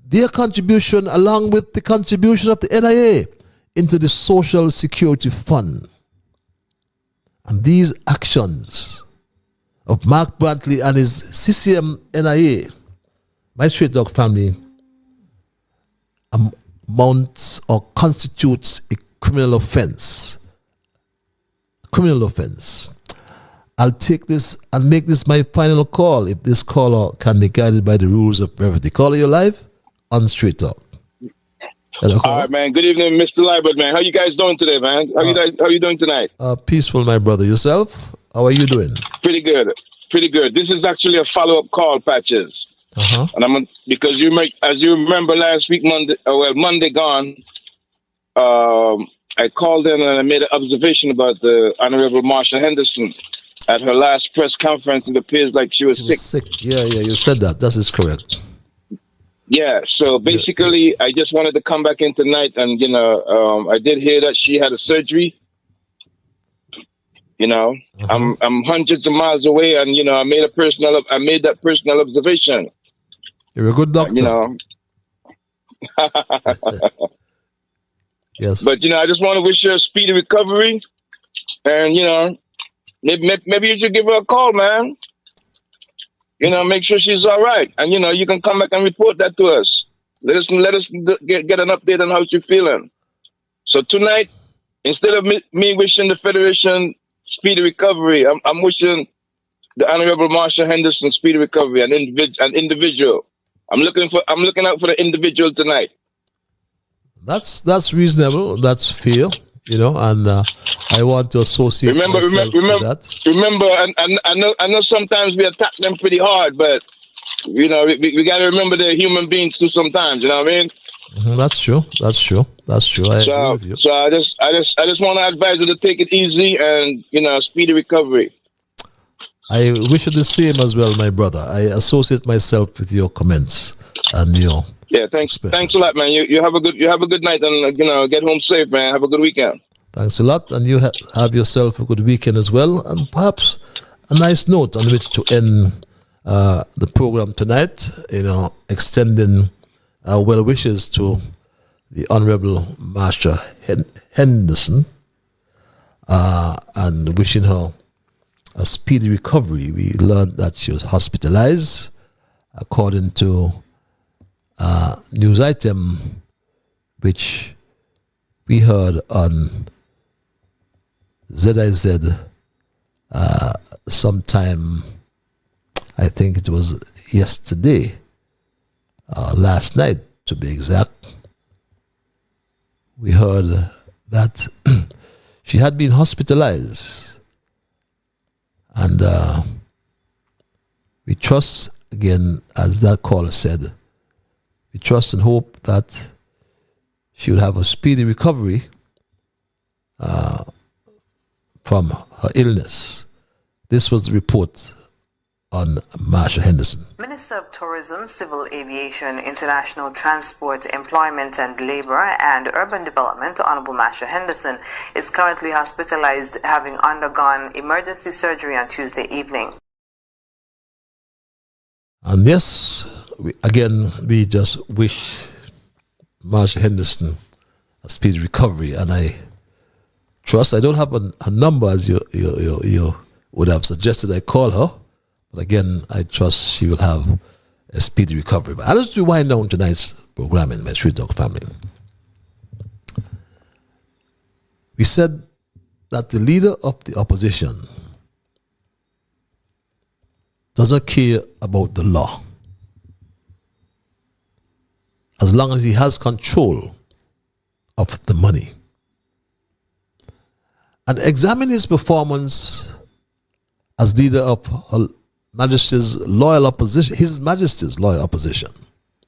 their contribution along with the contribution of the NIA into the Social Security Fund. And these actions of Mark Brantley and his CCM NIA, my Stray Dog family, amounts or constitutes a criminal offense. Criminal offense. I'll take this and make this my final call if this caller can be guided by the rules of brevity. Caller, you're live on Straight Talk. Hello, all right, man. Good evening, Mr. Libert, man. How you guys doing today, man? How you doing tonight? Peaceful, my brother. Yourself? How are you doing? Pretty good. Pretty good. This is actually a follow-up call, Patches. And because as you remember last week, Monday gone, I called in and I made an observation about the Honorable Marsha Henderson. At her last press conference, it appears like she was sick. Yeah, you said that. That is correct. Yeah, so basically, I just wanted to come back in tonight, and I did hear that she had a surgery. I'm hundreds of miles away, and I made that personal observation. You're a good doctor. Yes. But I just want to wish her a speedy recovery, and maybe you should give her a call, man. Make sure she's all right, and you can come back and report that to us. Let us get an update on how she's feeling. So tonight, instead of me wishing the Federation speedy recovery, I'm wishing the Honorable Marsha Henderson speedy recovery, an individual. I'm looking out for the individual tonight. That's reasonable. That's fair. And I want to associate myself with that. Remember, and I know sometimes we attack them pretty hard, but You know, we got to remember they're human beings too sometimes. You know what I mean? That's true. That's true. That's true. I agree with you. So I just want to advise you to take it easy and speedy recovery. I wish you the same as well, my brother. I associate myself with your comments and your. Yeah, thanks a lot, man. You have a good night and get home safe, man. Have a good weekend. Thanks a lot, and you have yourself a good weekend as well, and perhaps a nice note on which to end the program tonight. Extending our well wishes to the Honorable Marsha Henderson, and wishing her a speedy recovery. We learned that she was hospitalized, according to a news item which we heard on ZIZ sometime, I think it was yesterday, last night to be exact. We heard that she had been hospitalized, and we trust, again, as that caller said, we trust and hope that she would have a speedy recovery from her illness. This was the report on Marsha Henderson. Minister of Tourism, Civil Aviation, International Transport, Employment and Labor and Urban Development, Honorable Marsha Henderson, is currently hospitalized, having undergone emergency surgery on Tuesday evening. And yes, we just wish Marsha Henderson a speedy recovery, and I trust. I don't have a number as you would have suggested I call her, but again, I trust she will have a speedy recovery. But as we wind down tonight's programming, my Street Dog family, we said that the leader of the opposition doesn't care about the law as long as he has control of the money. And examine his performance as leader of Her Majesty's loyal opposition, His Majesty's loyal opposition,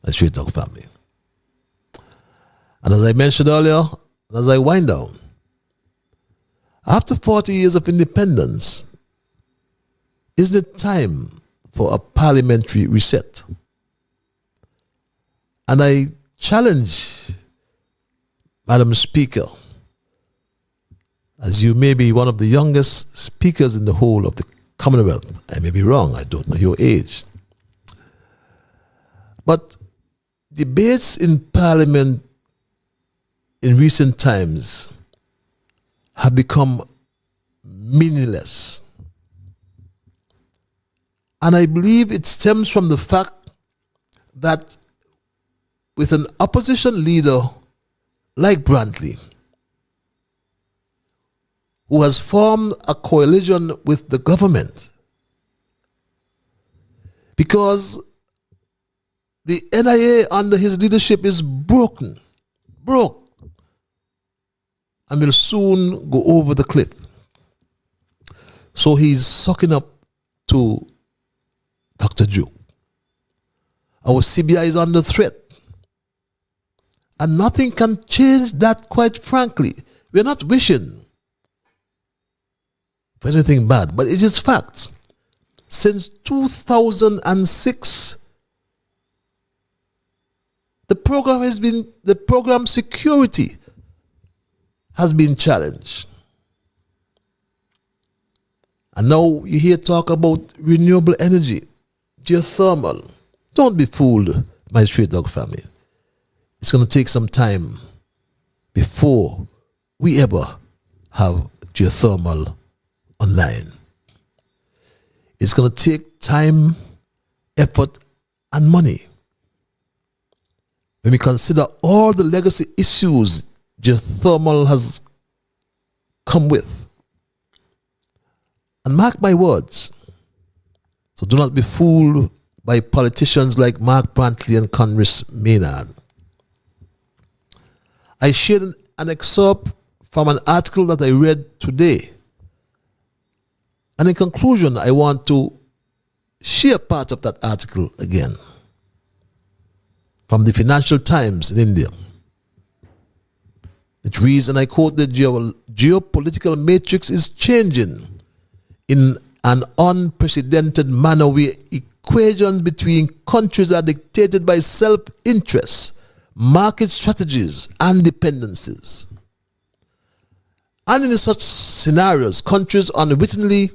the Street Dog family. And as I mentioned earlier, as I wind down, after 40 years of independence, is it time for a parliamentary reset? And I challenge Madam Speaker, as you may be one of the youngest speakers in the whole of the Commonwealth. I may be wrong, I don't know your age. But debates in Parliament in recent times have become meaningless. And I believe it stems from the fact that with an opposition leader like Brantley, who has formed a coalition with the government, because the NIA under his leadership is broke, and will soon go over the cliff. So he's sucking up to Dr. Duke. Our CBI is under threat. And nothing can change that, quite frankly. We're not wishing for anything bad, but it is facts. Since 2006, the program security has been challenged. And now you hear talk about renewable energy, geothermal. Don't be fooled, my Street Dog family. It's going to take some time before we ever have geothermal online. It's going to take time, effort, and money. When we consider all the legacy issues geothermal has come with. And mark my words, so do not be fooled by politicians like Mark Brantley and Congress Maynard. I shared an excerpt from an article that I read today. And in conclusion, I want to share part of that article again from the Financial Times in India. It reads, and I quote, the geopolitical matrix is changing in an unprecedented manner where equations between countries are dictated by self-interest, market strategies, and dependencies. And in such scenarios, countries unwittingly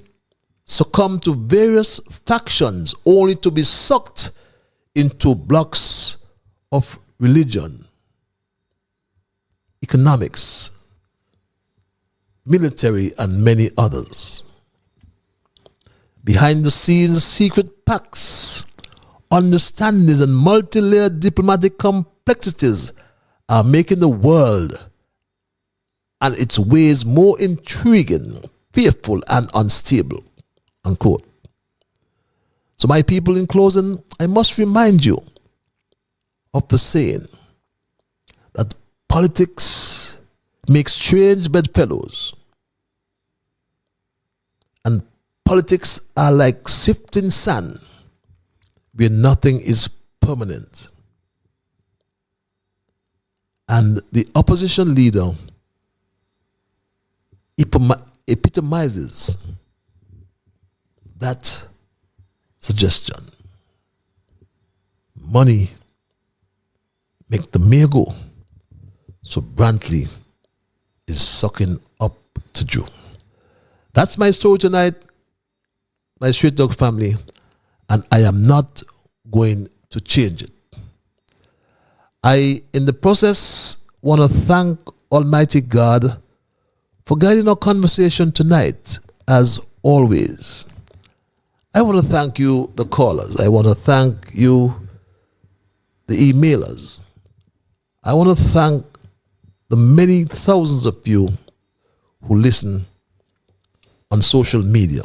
succumb to various factions only to be sucked into blocks of religion, economics, military, and many others. Behind the scenes, secret pacts, understandings, and multi-layered diplomatic complexities are making the world and its ways more intriguing, fearful, and unstable. Unquote. So, my people, in closing, I must remind you of the saying that politics makes strange bedfellows, and politics are like sifting sand where nothing is permanent. And the opposition leader epitomizes that suggestion. Money make the mayor go, so Brantley is sucking up to Jew. That's my story tonight, my Straight Talk family, and I am not going to change it. I, in the process, want to thank Almighty God for guiding our conversation tonight, as always. I want to thank you, the callers. I want to thank you, the emailers. I want to thank the many thousands of you who listen on social media.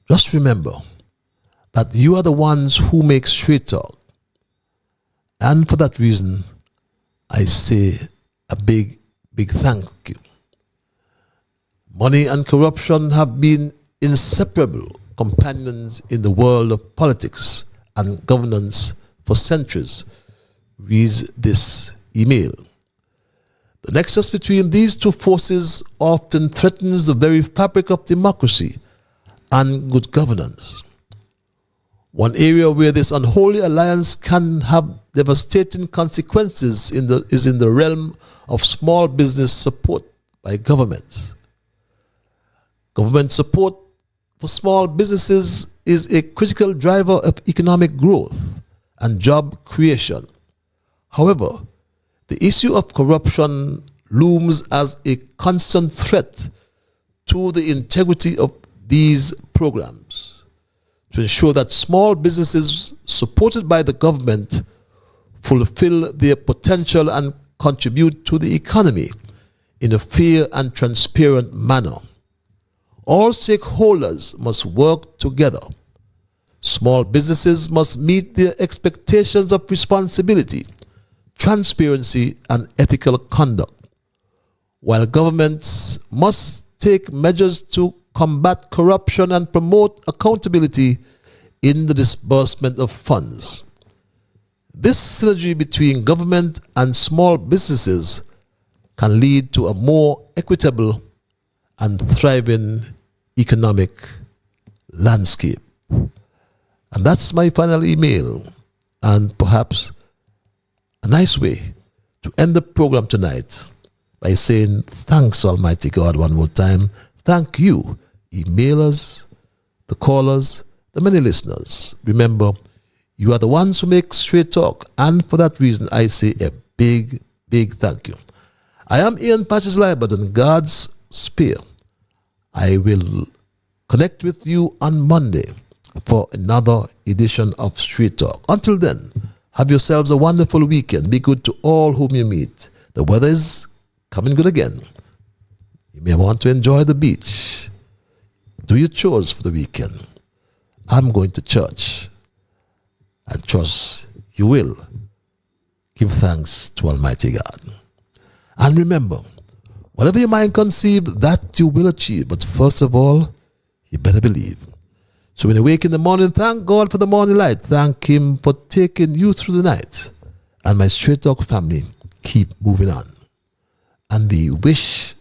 Just remember that you are the ones who make Straight Talk. And for that reason, I say a big thank you. Money and corruption have been inseparable companions in the world of politics and governance for centuries, reads this email. The nexus between these two forces often threatens the very fabric of democracy and good governance. One area where this unholy alliance can have devastating consequences is in the realm of small business support by governments. Government support for small businesses is a critical driver of economic growth and job creation. However, the issue of corruption looms as a constant threat to the integrity of these programs. To ensure that small businesses supported by the government fulfill their potential and contribute to the economy in a fair and transparent manner. All stakeholders must work together. Small businesses must meet their expectations of responsibility, transparency, and ethical conduct, while governments must take measures to combat corruption and promote accountability in the disbursement of funds. This synergy between government and small businesses can lead to a more equitable and thriving economic landscape. And that's my final email, and perhaps a nice way to end the program tonight by saying thanks, Almighty God, one more time. Thank you, emailers, the callers, the many listeners. Remember, you are the ones who make Straight Talk, and for that reason, I say a big thank you. I am Ian Patches Libert, and God's Spear. I will connect with you on Monday for another edition of Straight Talk. Until then, have yourselves a wonderful weekend. Be good to all whom you meet. The weather is coming good again. You may want to enjoy the beach. Do your chores for the weekend. I'm going to church. I trust you will give thanks to Almighty God. And remember, whatever your mind conceive, that you will achieve. But first of all, you better believe. So when you wake in the morning, thank God for the morning light. Thank Him for taking you through the night. And my Straight Talk family, keep moving on. And we wish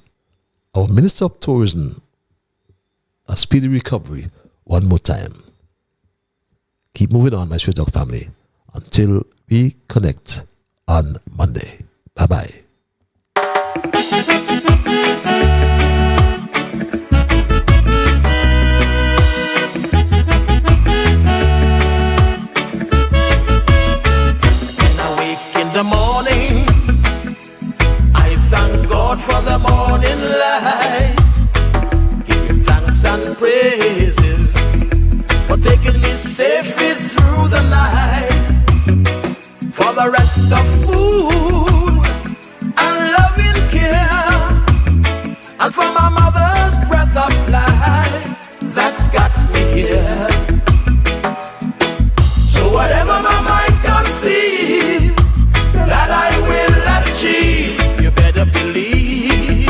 our Minister of Tourism a speedy recovery one more time. Keep moving on, my Straight Talk family, until we connect on Monday. Bye-bye. The morning, I thank God for the morning light. Give Him thanks and praises for taking me safely through the night. For the rest of food and loving care, and for my mother's breath of life that's got me here. So whatever my mind conceives that I will achieve, you better believe,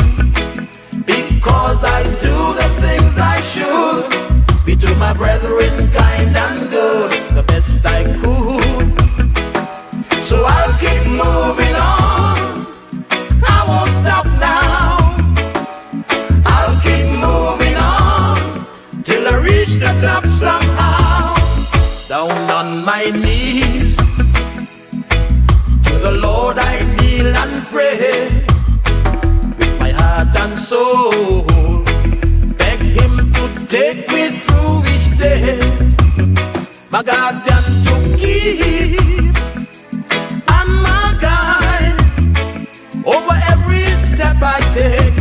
because I do the things I should, be to my brethren kind and good, the best I could. So I'll keep moving on, I won't stop now. I'll keep moving on till I reach the top somehow. Down on my knees to the Lord I kneel and pray, with my heart and soul, beg Him to take me through each day, my guardian to keep and my guide. Over every step I take,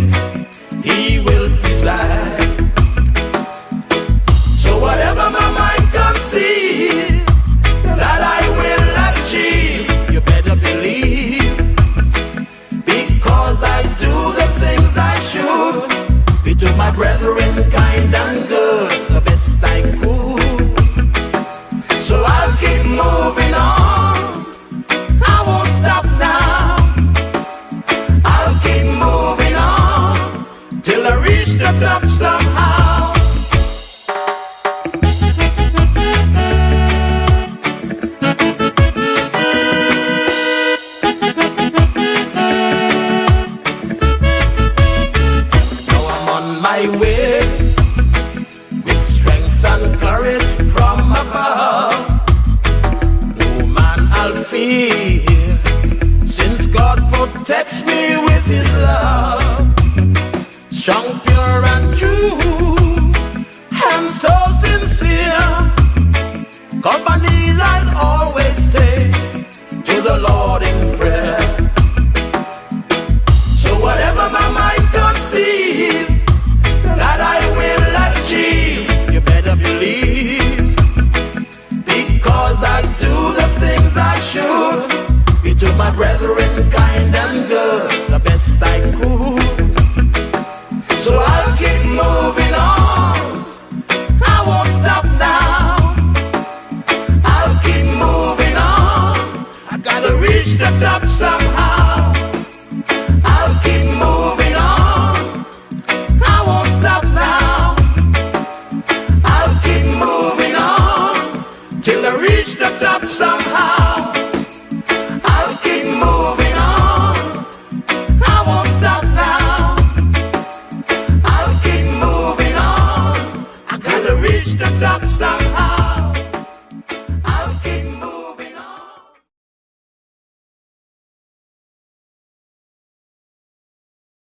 He will preside. So whatever my mind conceives that I will achieve, you better believe, because I do the things I should, be to my brethren kind and good, the best I could. So I'll keep moving on, I won't stop now. I'll keep moving on till I reach the top somehow. My way with strength and courage from above. No man I'll fear, since God protects me with His love. Strong, pure and true, and so sincere, 'cause my knees I'll always stay to the Lord in prayer. So whatever my mind conceives that I will achieve, you better believe, because I do the things I should, be to my brethren kind and good, the best I could. So I'll keep moving on, I won't stop now. I'll keep moving on, I gotta reach the top somehow. I'll keep moving on, I won't stop now. I'll keep moving on till I reach the top somehow.